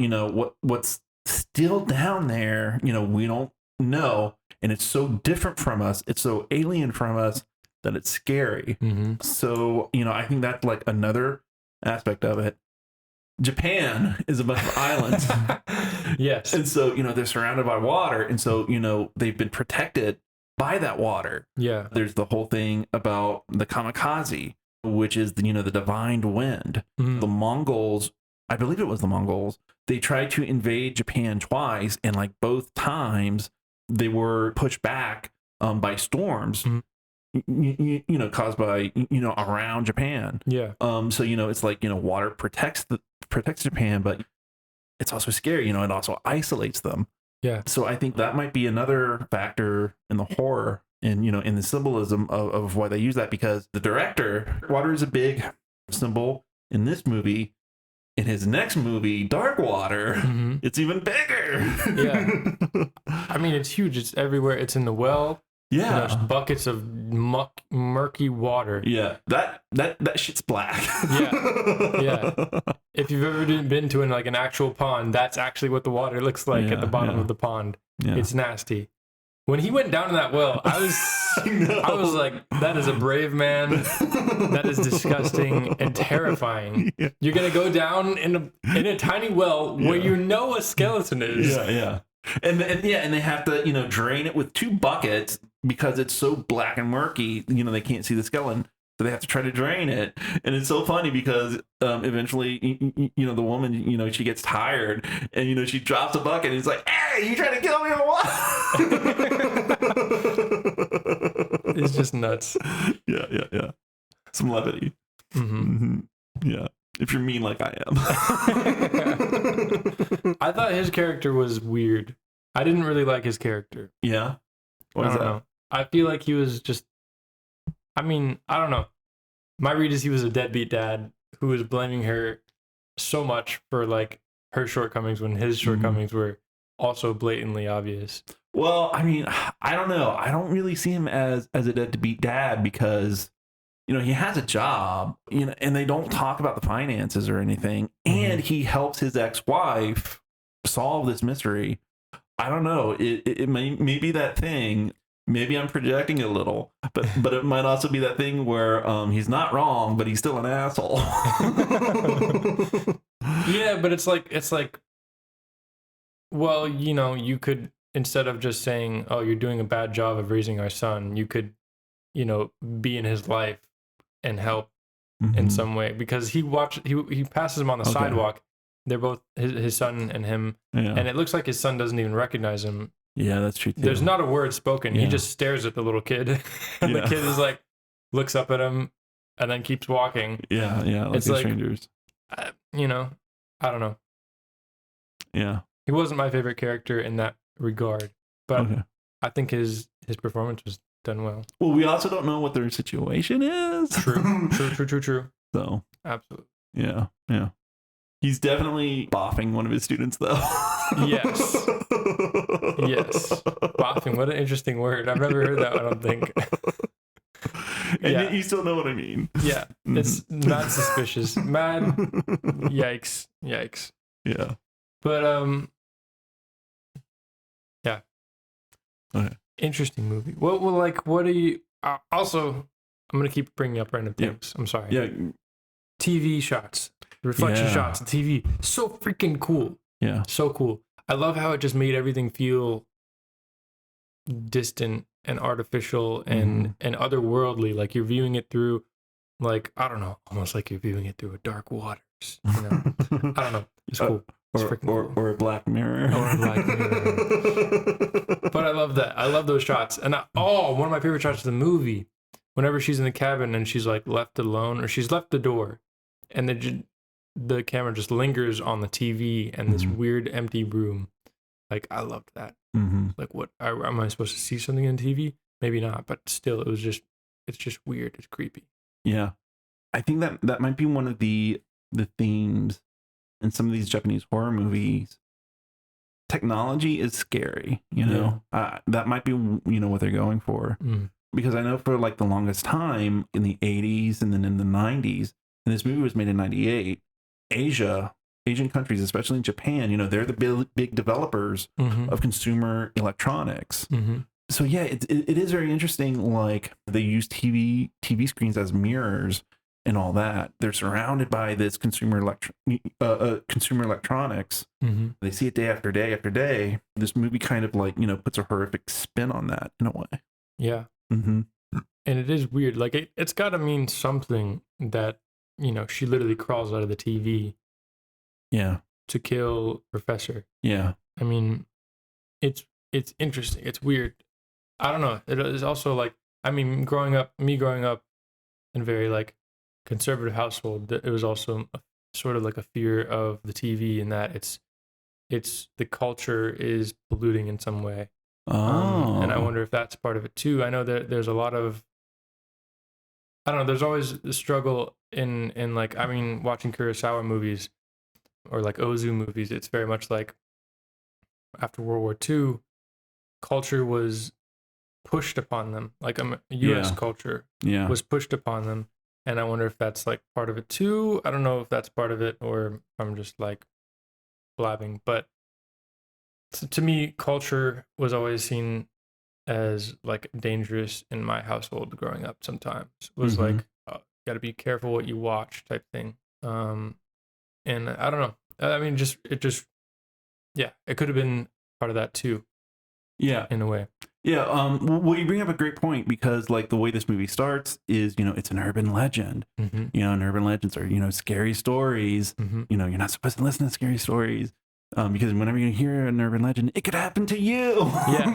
what's still down there, we don't know, and it's so different from us. It's so alien from us that it's scary. Mm-hmm. So I think that's like another aspect of it. Japan is a bunch of islands. Yes. And so, they're surrounded by water. And so, they've been protected by that water. Yeah. There's the whole thing about the kamikaze, which is the divine wind. Mm-hmm. The Mongols, I believe it was the Mongols, they tried to invade Japan twice. And like both times they were pushed back by storms. Mm-hmm. Caused by around Japan. Yeah. So it's like water protects Japan, but it's also scary. It also isolates them. Yeah. So I think that might be another factor in the horror and in the symbolism of why they use that, because the director, water is a big symbol in this movie. In his next movie, Dark Water, it's even bigger. Yeah. I mean, it's huge. It's everywhere. It's in the well. Yeah, just buckets of murky water. Yeah, that shit's black. Yeah. If you've ever been to an actual pond, that's actually what the water looks like at the bottom of the pond. Yeah. It's nasty. When he went down in that well, I was like, that is a brave man. That is disgusting and terrifying. Yeah. You're gonna go down in a tiny well where you know a skeleton is. Yeah. And they have to, drain it with 2 buckets because it's so black and murky, they can't see the skeleton. So they have to try to drain it. And it's so funny because eventually, the woman, she gets tired and, she drops a bucket and it's like, hey, you trying to kill me or what? It's just nuts. Yeah. Some levity. Yeah. If you're mean like I am. I thought his character was weird. I didn't really like his character. Yeah. I don't know. I feel like he was just, I don't know. My read is he was a deadbeat dad who was blaming her so much for like her shortcomings when his shortcomings were also blatantly obvious. Well, I don't know. I don't really see him as a deadbeat dad because, he has a job, and they don't talk about the finances or anything. And he helps his ex-wife solve this mystery. I don't know. It may be that thing. Maybe I'm projecting a little, but it might also be that thing where he's not wrong, but he's still an asshole. Yeah, but it's like, well, you could, instead of just saying, oh, you're doing a bad job of raising our son, you could, be in his life and help in some way, because he passes him on the sidewalk. They're both his son and him, and it looks like his son doesn't even recognize him. Yeah, that's true too. There's not a word spoken. He just stares at the little kid, and the kid is like, looks up at him, and then keeps walking. Yeah, like it's like strangers. I don't know. Yeah, he wasn't my favorite character in that regard, but I think his performance was done well. Well, we also don't know what their situation is. True. So absolutely. Yeah. He's definitely boffing one of his students, though. Yes. Boffing. What an interesting word. I've never heard that, I don't think. And you still know what I mean. Yeah. It's not suspicious. Mad. Yikes. Yeah. But, yeah. Okay. Interesting movie. Well, what do you... also, I'm going to keep bringing up random things. I'm sorry. Yeah. TV shots. Reflection shots on TV. So freaking cool. Yeah. So cool. I love how it just made everything feel distant and artificial and otherworldly. Like you're viewing it through, like, I don't know, almost like you're viewing it through a dark waters. I don't know. It's cool. It's freaking cool. Or a Black Mirror. Or a Black Mirror. But I love that. I love those shots. And one of my favorite shots of the movie, whenever she's in the cabin and she's like left alone, or she's left the door, and the camera just lingers on the TV and this weird empty room. Like, I loved that. Like, what am I supposed to see something on TV? Maybe not, but still, it's just weird. It's creepy. Yeah, I think that might be one of the themes in some of these Japanese horror movies. Technology is scary, that might be what they're going for. Because I know for like the longest time in the 80s and then in the 90s, and this movie was made in 98. Asian countries, especially in Japan, they're the big developers of consumer electronics. So yeah, it is very interesting. Like they use TV screens as mirrors and all that. They're surrounded by this consumer electronics. They see it day after day after day. This movie kind of like puts a horrific spin on that in a way. Yeah. And it is weird. Like it's got to mean something that she literally crawls out of the TV. Yeah. To kill Professor. Yeah. I mean, it's interesting. It's weird. I don't know. It is also like, growing up in a very like conservative household, it was also sort of like a fear of the TV in that it's the culture is polluting in some way. And I wonder if that's part of it too. I know that there's a lot of, I don't know, there's always a struggle in like, watching Kurosawa movies or like Ozu movies. It's very much like after World War II, culture was pushed upon them. Like U.S. culture was pushed upon them. And I wonder if that's like part of it too. I don't know if that's part of it or if I'm just like blabbing. But to me, culture was always seen as like dangerous in my household growing up. Sometimes was Mhm. like, got to be careful what you watch type thing. And I don't know. I mean, yeah, it could have been part of that too, Yeah. in a way. Yeah, well, you bring up a great point because, like, the way this movie starts is, it's an urban legend. Mm-hmm. And urban legends are, scary stories. Mm-hmm. You're not supposed to listen to scary stories because whenever you hear an urban legend, it could happen to you. Yeah.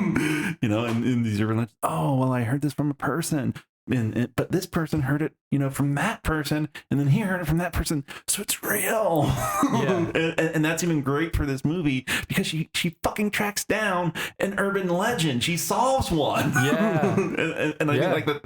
And these urban legends, oh, well, I heard this from a person. But this person heard it, from that person, and then he heard it from that person, so it's real. Yeah. and that's even great for this movie because she fucking tracks down an urban legend. She solves one. Yeah. and I think like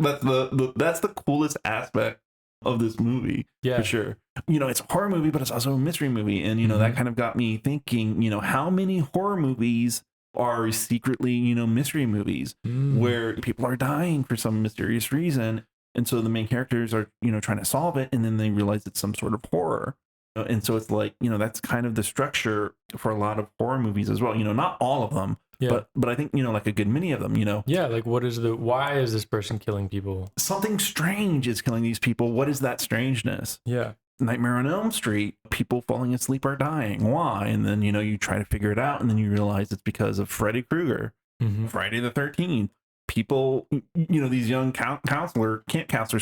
that's the coolest aspect of this movie for sure. It's a horror movie, but it's also a mystery movie, and that kind of got me thinking. How many horror movies are secretly, mystery movies where people are dying for some mysterious reason. And so the main characters are, trying to solve it. And then they realize it's some sort of horror. And so it's like, that's kind of the structure for a lot of horror movies as well. Not all of them, but I think, like a good many of them, Yeah. Like why is this person killing people? Something strange is killing these people. What is that strangeness? Yeah. Nightmare on Elm Street, people falling asleep are dying. Why? And then, you try to figure it out, and then you realize it's because of Freddy Krueger. Mm-hmm. Friday the 13th. People, these young camp counselors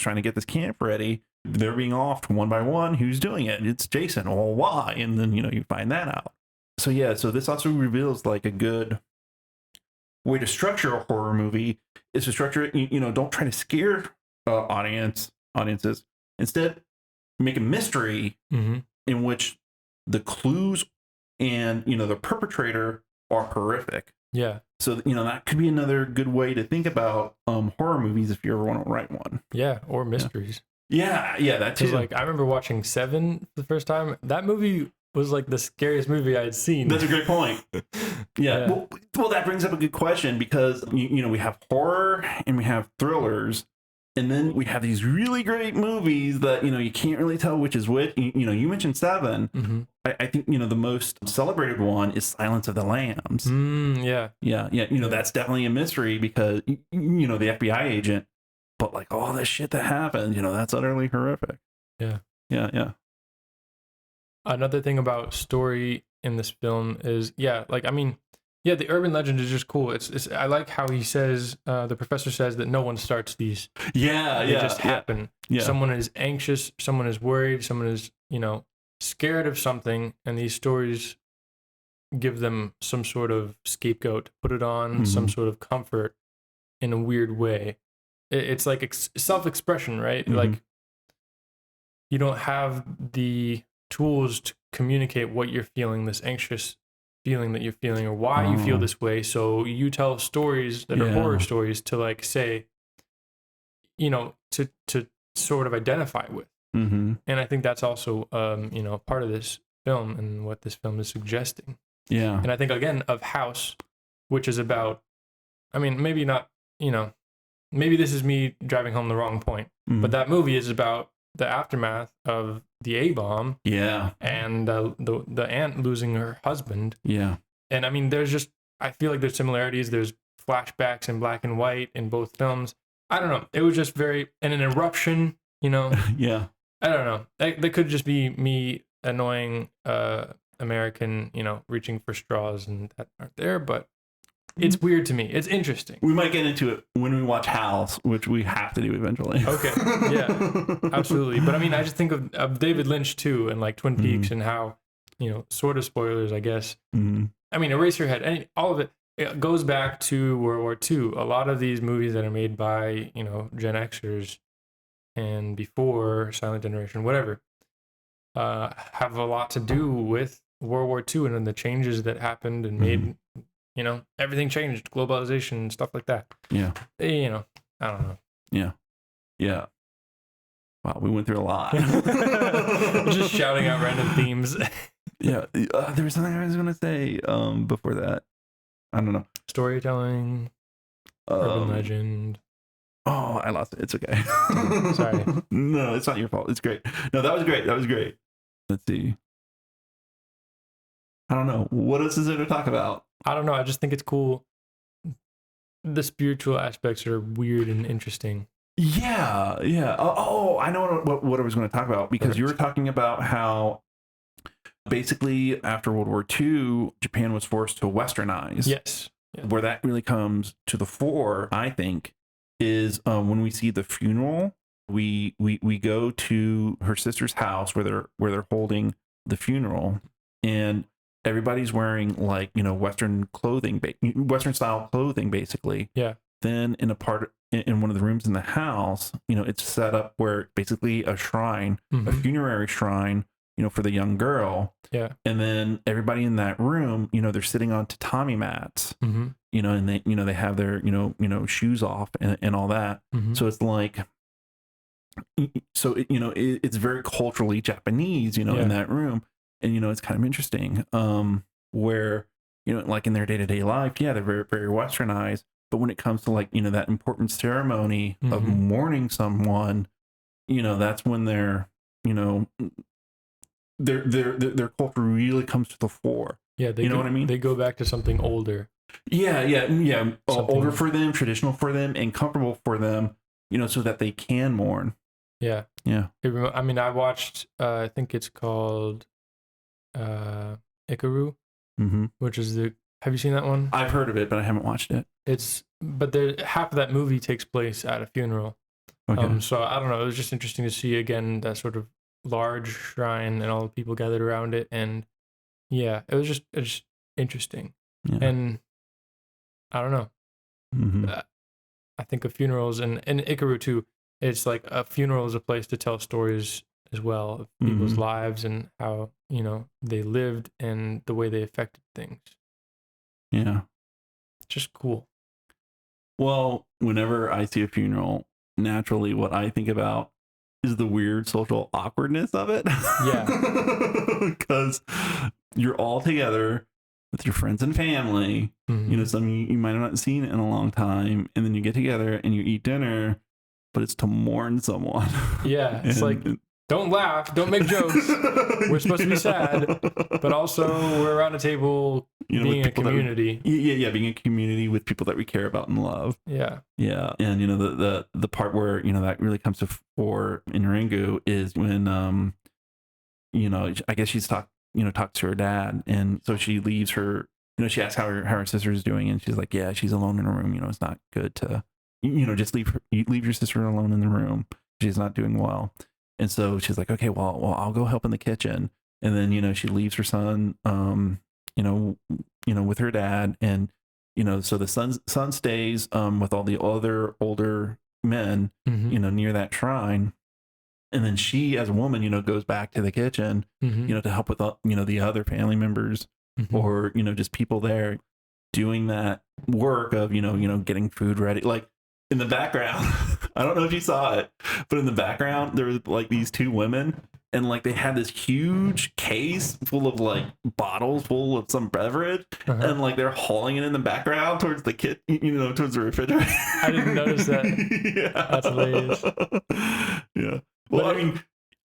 trying to get this camp ready. They're being offed one by one. Who's doing it? It's Jason. Well, why? And then, you find that out. So, yeah, so this also reveals like a good way to structure a horror movie is to structure it, don't try to scare audiences. Instead, make a mystery in which the clues and the perpetrator are horrific. Yeah. So that could be another good way to think about horror movies if you ever want to write one. Yeah, or mysteries. Yeah, that too. Like I remember watching Seven for the first time. That movie was like the scariest movie I had seen. That's a great point. Yeah. Well, that brings up a good question because we have horror and we have thrillers. And then we have these really great movies that, you can't really tell which is which. You mentioned Seven. Mm-hmm. I think, the most celebrated one is Silence of the Lambs. Yeah. That's definitely a mystery because, the FBI agent, but like all this shit that happens, that's utterly horrific. Yeah. Yeah. Another thing about story in this film is, the urban legend is just cool. It's I like how he says, the professor says that no one starts these. They just happen. Yeah. Someone is anxious, someone is worried, someone is, scared of something, and these stories give them some sort of scapegoat, put it on, some sort of comfort in a weird way. It's like self-expression, right? Like you don't have the tools to communicate what you're feeling, this anxious feeling that you're feeling, or why you feel this way. So you tell stories that are horror stories to like say, to sort of identify with. And I think that's also, part of this film and what this film is suggesting. Yeah. And I think again of House, which is about, maybe not, maybe this is me driving home the wrong point, but that movie is about the aftermath of the A-bomb. Yeah. And the aunt losing her husband. Yeah. And I feel like there's similarities. There's flashbacks in black and white in both films. I don't know. It was just and an eruption, Yeah. I don't know. That could just be me annoying American, reaching for straws and that aren't there, but it's weird to me. It's interesting. We might get into it when we watch House, which we have to do eventually. Okay. Yeah, absolutely. But I just think of David Lynch too, and like Twin Peaks and how, sort of spoilers, I guess. Eraserhead, all of it goes back to World War II. A lot of these movies that are made by, Gen Xers and before Silent Generation, whatever, have a lot to do with World War II and then the changes that happened and made, everything changed, globalization, stuff like that. Yeah. I don't know. Yeah. Wow, we went through a lot. Just shouting out random themes. Yeah. There was something I was going to say before that. I don't know. Storytelling, urban legend. Oh, I lost it. It's okay. Sorry. No, it's not your fault. It's great. No, that was great. Let's see. I don't know. What else is there to talk about? I don't know. I just think it's cool the spiritual aspects are weird and interesting. Yeah, yeah. I know what I was going to talk about, because you were talking about how basically after World War II, Japan was forced to westernize. Yes. Yeah. Where that really comes to the fore, I think, is when we see the funeral. We go to her sister's house where they're holding the funeral, and everybody's wearing like, you know, Western clothing, Western style clothing, basically. Yeah. Then in one of the rooms in the house, you know, it's set up where basically a shrine, a funerary shrine, you know, for the young girl. Yeah. And then everybody in that room, you know, they're sitting on tatami mats, you know, and they have their, you know, shoes off and all that. So it's like, it's very culturally Japanese, you know, in that room. And, you know, it's kind of interesting, where, you know, like in their day-to-day life, yeah, they're very, very westernized. But when it comes to like, you know, that important ceremony of mourning someone, you know, that's when they're, you know, their culture really comes to the fore. Yeah, you know what I mean? They go back to something older. Yeah. Older for them, traditional for them, and comfortable for them, you know, so that they can mourn. Yeah. I mean, I watched, I think it's called Ikaru, which is have you seen that one? I've heard of it, but I haven't watched it. But half of that movie takes place at a funeral. Okay. So I don't know. It was just interesting to see again that sort of large shrine and all the people gathered around it, and yeah, it was just interesting. Yeah. And I don't know. I think of funerals and Ikaru too. It's like a funeral is a place to tell stories as well of people's lives and how, you know, they lived and the way they affected things. Yeah. It's just cool. Well, whenever I see a funeral, naturally what I think about is the weird social awkwardness of it. Yeah. Because you're all together with your friends and family, you know, some you might have not seen in a long time, and then you get together and you eat dinner, but it's to mourn someone. Yeah, it's like, don't laugh, don't make jokes. We're supposed to be sad, but also we're around a table, you know, being a community. Being a community with people that we care about and love. Yeah. And you know, the part where, you know, that really comes to fore in Ringu is when you know, I guess she's talks to her dad, and so she leaves her, you know, she asks how her sister is doing, and she's like, yeah, she's alone in her room, you know, it's not good to, you know, just leave your sister alone in the room, she's not doing well. And so she's like, okay, well I'll go help in the kitchen. And then, you know, she leaves her son you know with her dad, and you know, so the son stays with all the other older men, you know, near that shrine. And then she, as a woman, you know, goes back to the kitchen, you know, to help with, you know, the other family members or, you know, just people there doing that work of, you know, getting food ready. Like in the background, I don't know if you saw it, but in the background, there was like these two women, and like they had this huge case full of like bottles full of some beverage, and like they're hauling it in the background towards the you know, towards the refrigerator. I didn't notice that. Yeah. That's hilarious. Yeah. Well, I mean,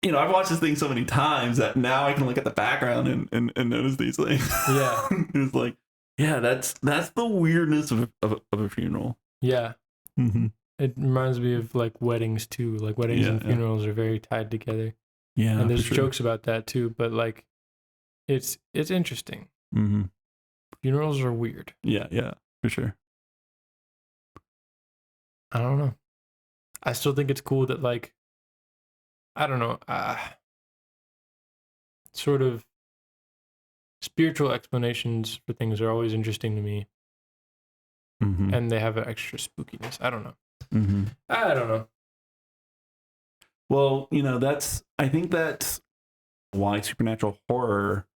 you know, I've watched this thing so many times that now I can look at the background and notice these things. Yeah. It's like, yeah, that's the weirdness of a funeral. Yeah. It reminds me of like weddings too. Like weddings and funerals are very tied together. Yeah. And there's jokes about that too, but like it's interesting. Funerals are weird. Yeah, for sure. I don't know. I still think it's cool that, like, I don't know, sort of spiritual explanations for things are always interesting to me. And they have an extra spookiness. I don't know. I don't know. Well, you know, I think that's why supernatural horror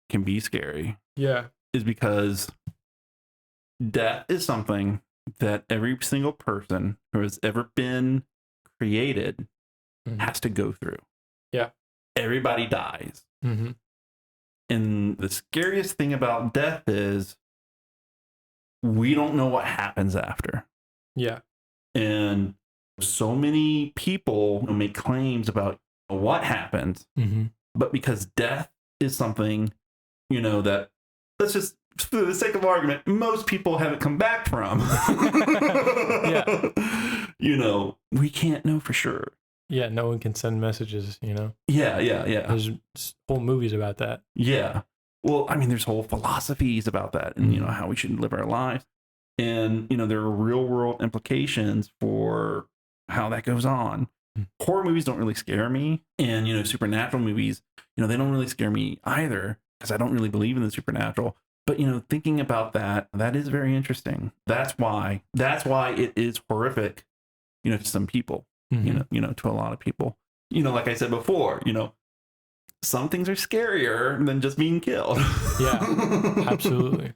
can be scary. Yeah. Is because death is something that every single person who has ever been created has to go through. Yeah. Everybody dies. And the scariest thing about death is we don't know what happens after. Yeah. And so many people make claims about what happens, but because death is something, you know, that let's just, for the sake of argument, most people haven't come back from. Yeah. You know, we can't know for sure. Yeah, no one can send messages, you know? Yeah. There's whole movies about that. Yeah. Well, I mean, there's whole philosophies about that and, you know, how we should live our lives. And, you know, there are real world implications for how that goes on. Horror movies don't really scare me. And, you know, supernatural movies, you know, they don't really scare me either because I don't really believe in the supernatural. But, you know, thinking about that, that is very interesting. That's why it is horrific, you know, to some people, you know, to a lot of people. You know, like I said before, you know, some things are scarier than just being killed. Yeah, absolutely.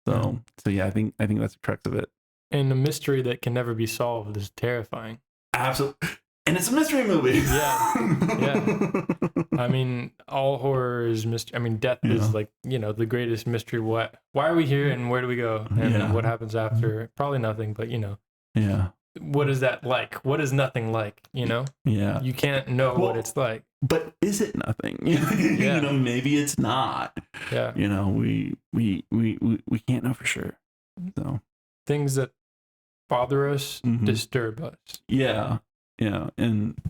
So yeah, I think that's the crux of it. And a mystery that can never be solved is terrifying. Absolutely. And it's a mystery movie. Yeah. I mean, all horror is mystery. I mean, death is like, you know, the greatest mystery. Why are we here and where do we go? And what happens after? Probably nothing, but you know. Yeah. What is that like? What is nothing like, you know? Yeah. You can't know what it's like. But is it nothing? You know, maybe it's not. Yeah. You know, we can't know for sure. So things that bother us disturb us. Yeah. Yeah. And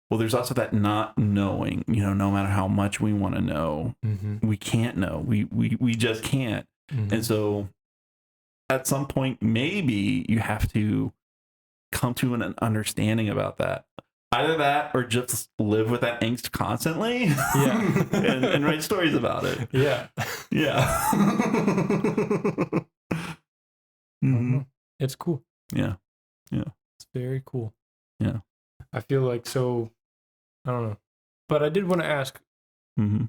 well, there's also that not knowing, you know, no matter how much we want to know, we can't know. We just can't. And so at some point, maybe you have to come to an understanding about that. Either that or just live with that angst constantly. Yeah. and write stories about it. Yeah. Yeah. It's cool. Yeah. Yeah. It's very cool. Yeah. I feel like so, I don't know. But I did want to ask,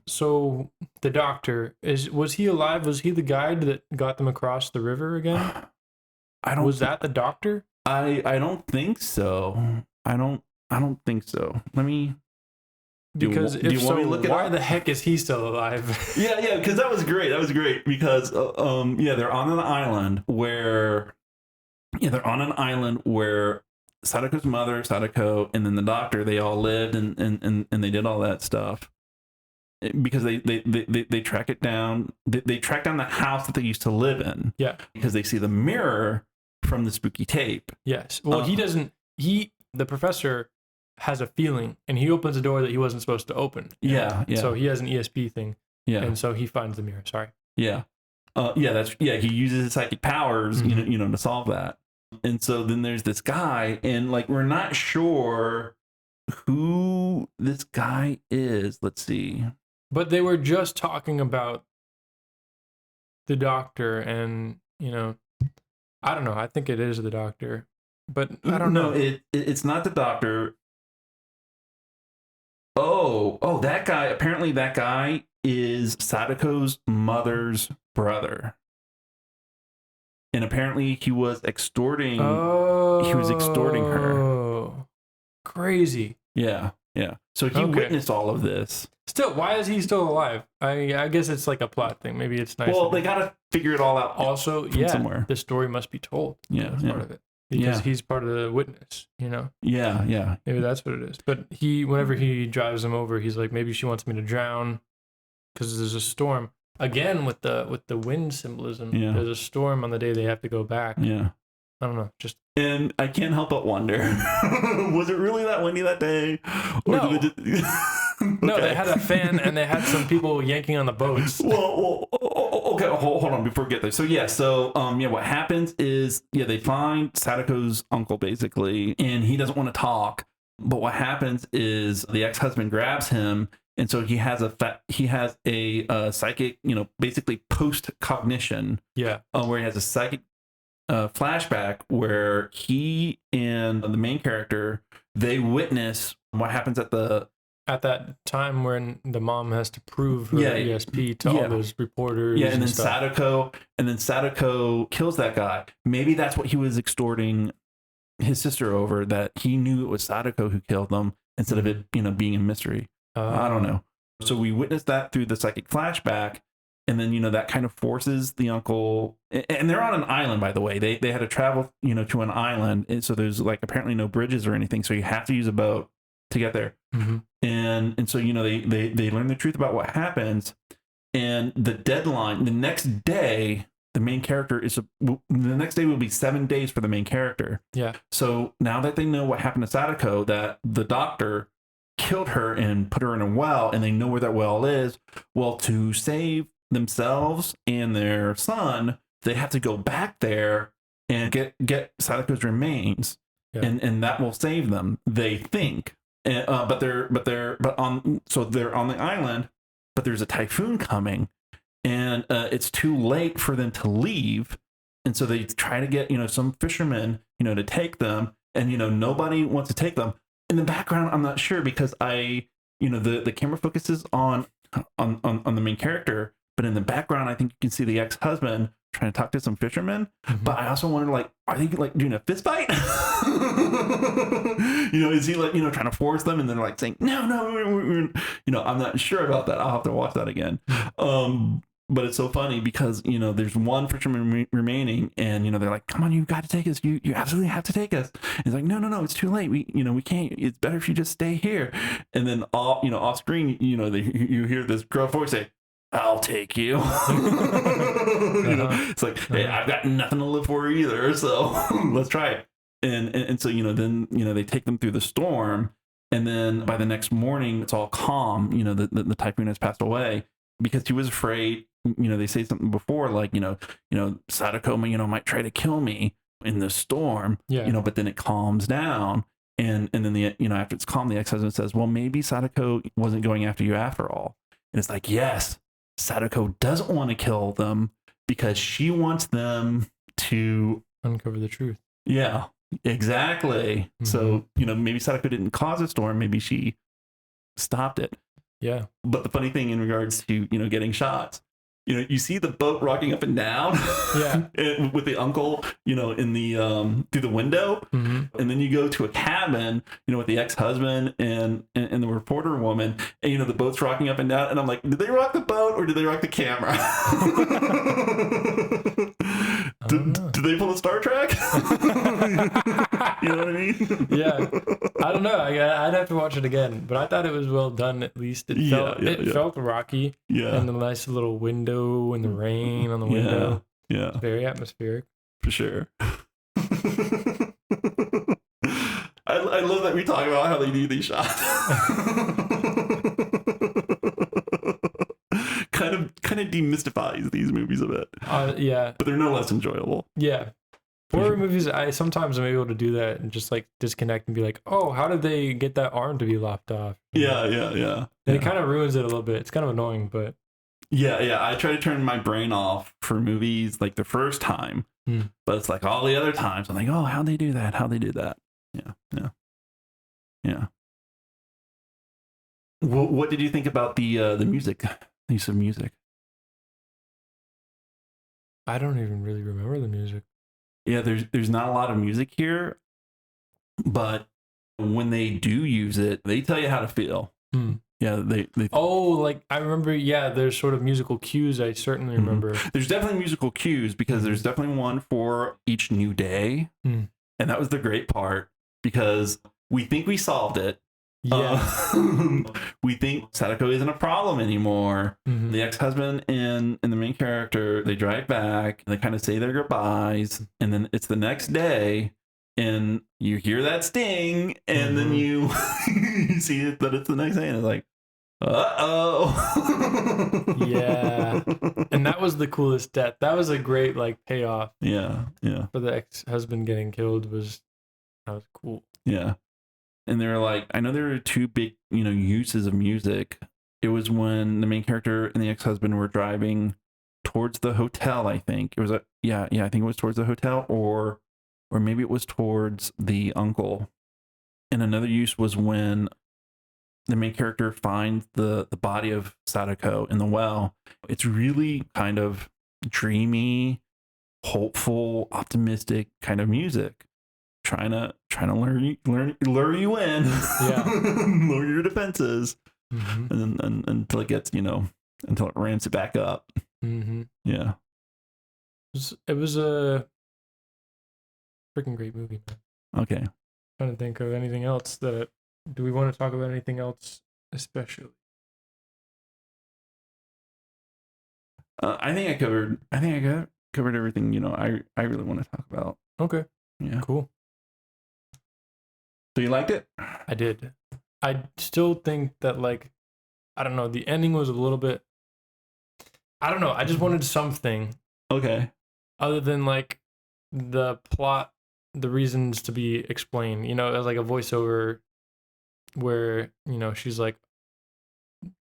so the doctor, was he alive? Was he the guide that got them across the river again? Was that the doctor? I don't think so. I don't think so. Let me. Because if so, why the heck is he still alive? Yeah, because that was great. That was great because they're on an island where Sadako's mother, Sadako, and then the doctor, they all lived and they did all that stuff. Because they track it down. They track down the house that they used to live in. Yeah. Because they see the mirror from the spooky tape. Yes. Well, the professor has a feeling and he opens a door that he wasn't supposed to open. Yeah. So he has an ESP thing. Yeah. And so he finds the mirror. Sorry. Yeah. He uses his psychic powers, you know, to solve that. And so then there's this guy, and like we're not sure who this guy is. Let's see. But they were just talking about the doctor, and you know, I don't know. I think it is the doctor, but I don't know. It's not the doctor. Oh, that guy. Apparently, that guy is Sadako's mother's brother. And apparently he was extorting her. Crazy. Yeah. So he witnessed all of this. Still, why is he still alive? I guess it's like a plot thing. Maybe it's nice. Well, they got to figure it all out. Also, somewhere. The story must be told. Yeah. That's part of it. Because he's part of the witness, you know? Yeah. Maybe that's what it is. But whenever he drives him over, he's like, maybe she wants me to drown because there's a storm. Again, with the wind symbolism, there's a storm on the day they have to go back. Yeah. I don't know. And I can't help but wonder, was it really that windy that day? Or no. No, they had a fan and they had some people yanking on the boats. Well, okay, hold on before we get there. So what happens is, they find Sadako's uncle basically, and he doesn't want to talk. But what happens is the ex-husband grabs him. And so he has a psychic, you know, basically post-cognition. Yeah. Where he has a psychic flashback where he and the main character, they witness what happens at that time when the mom has to prove her ESP to all those reporters. Yeah, and then Sadako kills that guy. Maybe that's what he was extorting his sister over, that he knew it was Sadako who killed them instead of it, you know, being a mystery. I don't know. So we witnessed that through the psychic flashback. And then, you know, that kind of forces the uncle. And they're on an island, by the way. They had to travel, you know, to an island. And so there's like apparently no bridges or anything. So you have to use a boat to get there. And so, you know, they learn the truth about what happens. and the deadline the next day. The main character the next day will be 7 days for the main character. Yeah. So now that they know what happened to Sadako, that the doctor killed her and put her in a well, and they know where that well is, well, to save themselves and their son, they have to go back there and get Sadako's remains, and that will save them. They think, but they're on the island, but there's a typhoon coming. And it's too late for them to leave, and so they try to get some fishermen to take them, and nobody wants to take them. In the background, I'm not sure because the camera focuses on the main character, but in the background, I think you can see the ex-husband trying to talk to some fishermen. Mm-hmm. But I also wonder, like, are they like doing a fist fight? Is he like trying to force them, and they're like saying no, I'm not sure about that. I'll have to watch that again. But it's so funny because there's one fisherman remaining, and they're like, come on, you've got to take us, you absolutely have to take us. And it's like, no, it's too late, we can't, it's better if you just stay here. And then off screen, you hear this gruff voice say, I'll take you. It's like, hey, I've got nothing to live for either, so let's try it. And so then they take them through the storm, and then by the next morning it's all calm. The typhoon has passed away, because he was afraid. They say something before, like, Sadako, might try to kill me in the storm. Yeah. But then it calms down, and then after it's calm, the ex-husband says, well, maybe Sadako wasn't going after you after all. And it's like, yes, Sadako doesn't want to kill them because she wants them to uncover the truth. Yeah, exactly. Mm-hmm. So, maybe Sadako didn't cause a storm. Maybe she stopped it. Yeah. But the funny thing in regards to, getting shots, you see the boat rocking up and down. Yeah. With the uncle, in the, through the window. Mm-hmm. And then you go to a cabin, with the ex-husband and the reporter woman, and, the boat's rocking up and down. And I'm like, did they rock the boat or did they rock the camera? Did they pull a Star Trek? You know what I mean? Yeah. I don't know. I'd have to watch it again, but I thought it was well done. At least it felt rocky. Yeah. And the nice little window and the rain on the window. Yeah. It's very atmospheric. For sure. I love that we talk about how they do these shots. kind of demystifies these movies a bit. Yeah. But they're no less enjoyable. Yeah. Horror movies, I sometimes am able to do that and just like disconnect and be like, oh, how did they get that arm to be lopped off? Yeah. And it kind of ruins it a little bit. It's kind of annoying, but yeah. I try to turn my brain off for movies like the first time, but it's like all the other times I'm like, oh, how'd they do that? Yeah. What did you think about the music? Use of music? I don't even really remember the music. Yeah, there's not a lot of music here, but when they do use it, they tell you how to feel. Yeah, they like I remember. Yeah, there's sort of musical cues. I certainly remember. There's definitely musical cues because there's definitely one for each new day, and that was the great part because we think we solved it. Yeah, we think Sadako isn't a problem anymore. Mm-hmm. The ex-husband and the main character, they drive back, they kind of say their goodbyes, and then it's the next day, and you hear that sting, and then you you see that it's the next day, and it's like, uh-oh. Yeah. And that was the coolest death. That was a great like payoff. Yeah. For the ex-husband getting killed that was cool. Yeah. And they were like, I know there are two big, uses of music. It was when the main character and the ex-husband were driving towards the hotel, I think. It was I think it was towards the hotel or maybe it was towards the uncle. And another use was when the main character finds the body of Sadako in the well. It's really kind of dreamy, hopeful, optimistic kind of music. Trying to lure you in, lower your defenses, and until it gets until it ramps it back up. Mm-hmm. Yeah, it was a freaking great movie, man. Okay, I'm trying to think of anything else do we want to talk about anything else especially? I think I covered everything. I really want to talk about. Okay. Yeah. Cool. So you liked it? I did. I still think that, like, I don't know, the ending was a little bit, I don't know, I just wanted something Okay. other than like the plot, the reasons to be explained. It was like a voiceover where, she's like,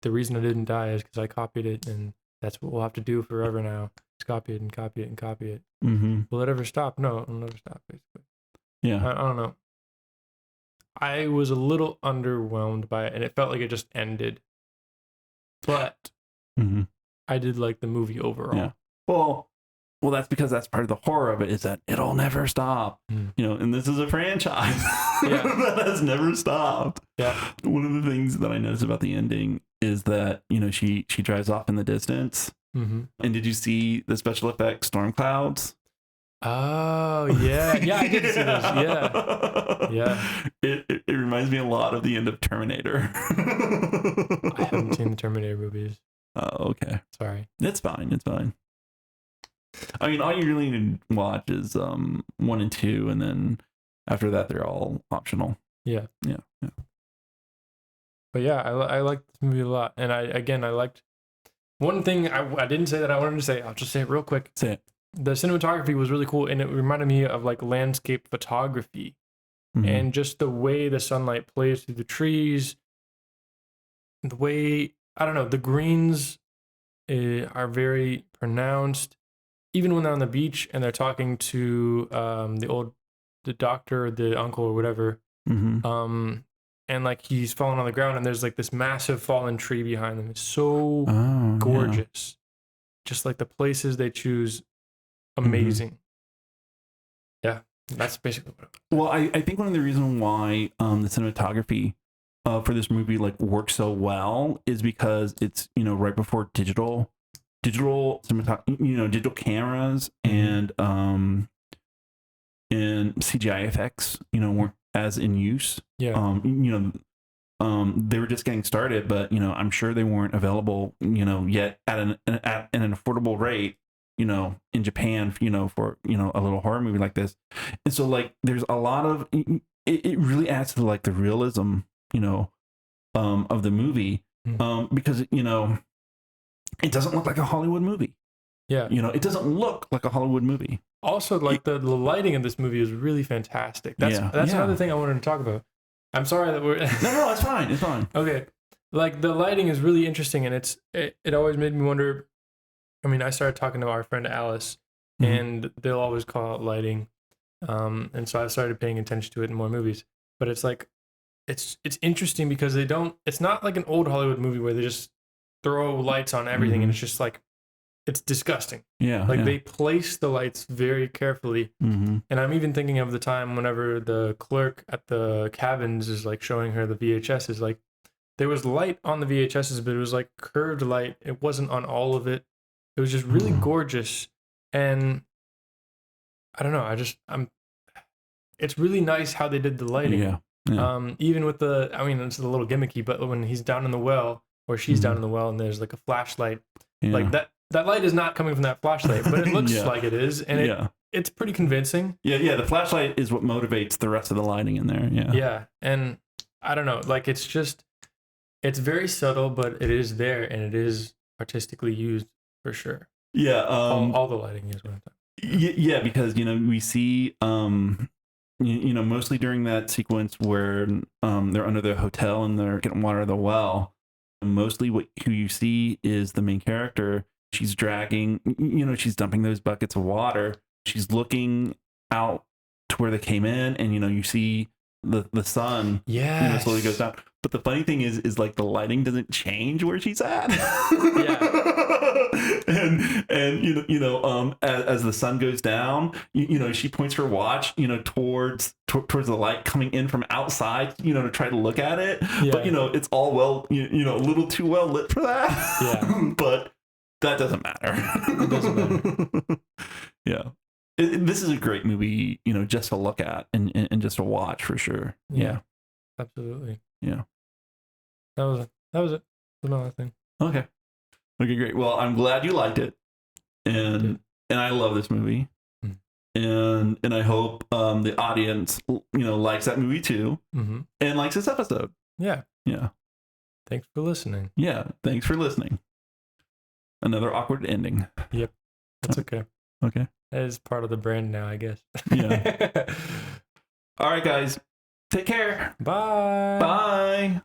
the reason I didn't die is because I copied it, and that's what we'll have to do forever now. Just copy it and copy it and copy it. Mm-hmm. Will it ever stop? No, it'll never stop, basically. Yeah. I don't know. I was a little underwhelmed by it, and it felt like it just ended. But Mm-hmm. I did like the movie overall. Yeah. Well, that's because that's part of the horror of it, is that it'll never stop. And this is a franchise that has never stopped. Yeah. One of the things that I noticed about the ending is that, she drives off in the distance. Mm-hmm. And did you see the special effects storm clouds? Oh, yeah. Yeah, I did see those. Yeah. Yeah. It reminds me a lot of the end of Terminator. I haven't seen the Terminator movies. Oh, okay. Sorry. It's fine. I mean, all you really need to watch is 1 and 2, and then after that, they're all optional. Yeah. Yeah. But yeah, I liked this movie a lot. And I liked one thing I didn't say that I wanted to say. I'll just say it real quick. Say it. The cinematography was really cool, and it reminded me of like landscape photography. Mm-hmm. And just the way the sunlight plays through the trees, the way, I don't know, the greens are very pronounced. Even when they're on the beach and they're talking to the doctor, or the uncle, or whatever, Mm-hmm. and like he's falling on the ground, and there's like this massive fallen tree behind them. It's so gorgeous. Just like the places they choose, amazing. Yeah, that's basically what it was. Well, I think one of the reasons why the cinematography for this movie like works so well is because it's right before digital digital cameras and CGI effects weren't as in use. Yeah. They were just getting started, but I'm sure they weren't available yet at an affordable rate in Japan for a little horror movie like this. And so like there's a lot of it really adds to like the realism of the movie because it doesn't look like a Hollywood movie. Yeah. It doesn't look like a Hollywood movie. Also, like the lighting of this movie is really fantastic. That's another thing I wanted to talk about. I'm sorry that we're no, it's fine. It's fine. Okay. Like the lighting is really interesting, and it always made me wonder. I mean, I started talking to our friend Alice, and they'll always call out lighting. And so I started paying attention to it in more movies. But it's like it's interesting because it's not like an old Hollywood movie where they just throw lights on everything and it's just like it's disgusting. Yeah. Like they place the lights very carefully. And I'm even thinking of the time whenever the clerk at the cabins is like showing her the VHSs, like there was light on the VHSs, but it was like curved light. It wasn't on all of it. It was just really gorgeous. And I don't know, it's really nice how they did the lighting. Yeah. Even with it's a little gimmicky, but when he's down in the well or she's down in the well and there's like a flashlight, like that light is not coming from that flashlight, but it looks like it is, and it's pretty convincing. Yeah. The flashlight is what motivates the rest of the lighting in there. Yeah. Yeah, and I don't know, like it's very subtle, but it is there, and it is artistically used for sure. Yeah. All the lighting is what I'm talking. Yeah, because we see mostly during that sequence where they're under the hotel and they're getting water out of the well. Mostly who you see is the main character. She's dragging, she's dumping those buckets of water. She's looking out to where they came in, and you see the sun slowly goes down. But the funny thing is like the lighting doesn't change where she's at. and as the sun goes down, she points her watch towards the light coming in from outside, to try to look at it. But it's all a little too well lit for that. But that doesn't matter. It doesn't matter. Yeah. This is a great movie, just to look at and just to watch for sure. Yeah. Absolutely. Yeah. That was it. That was my last thing. Okay, great. Well, I'm glad you liked it. and I love this movie. And I hope the audience, likes that movie too, and likes this episode. Yeah. Yeah. Thanks for listening. Yeah. Thanks for listening. Another awkward ending. Yep. That's okay. Okay. That is part of the brand now, I guess. Yeah. All right, guys. Take care. Bye. Bye.